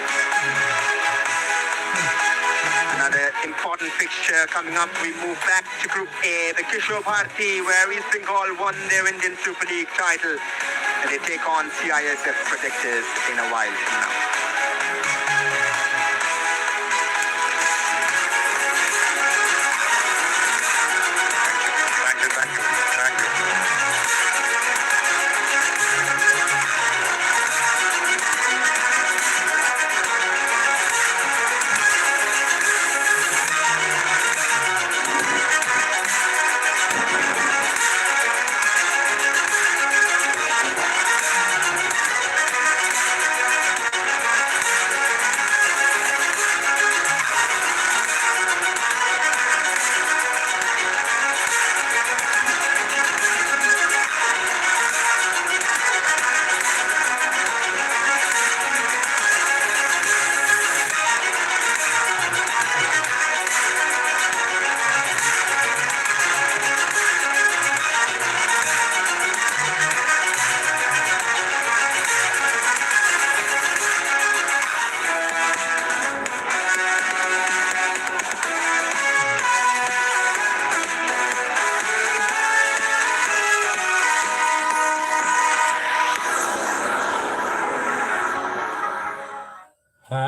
Another important fixture coming up. We move back to Group A, the Kishore Bharti, where East Bengal won their Indian Super League title. And they take on CISF Protectors in a while from now. Thank you. Hả?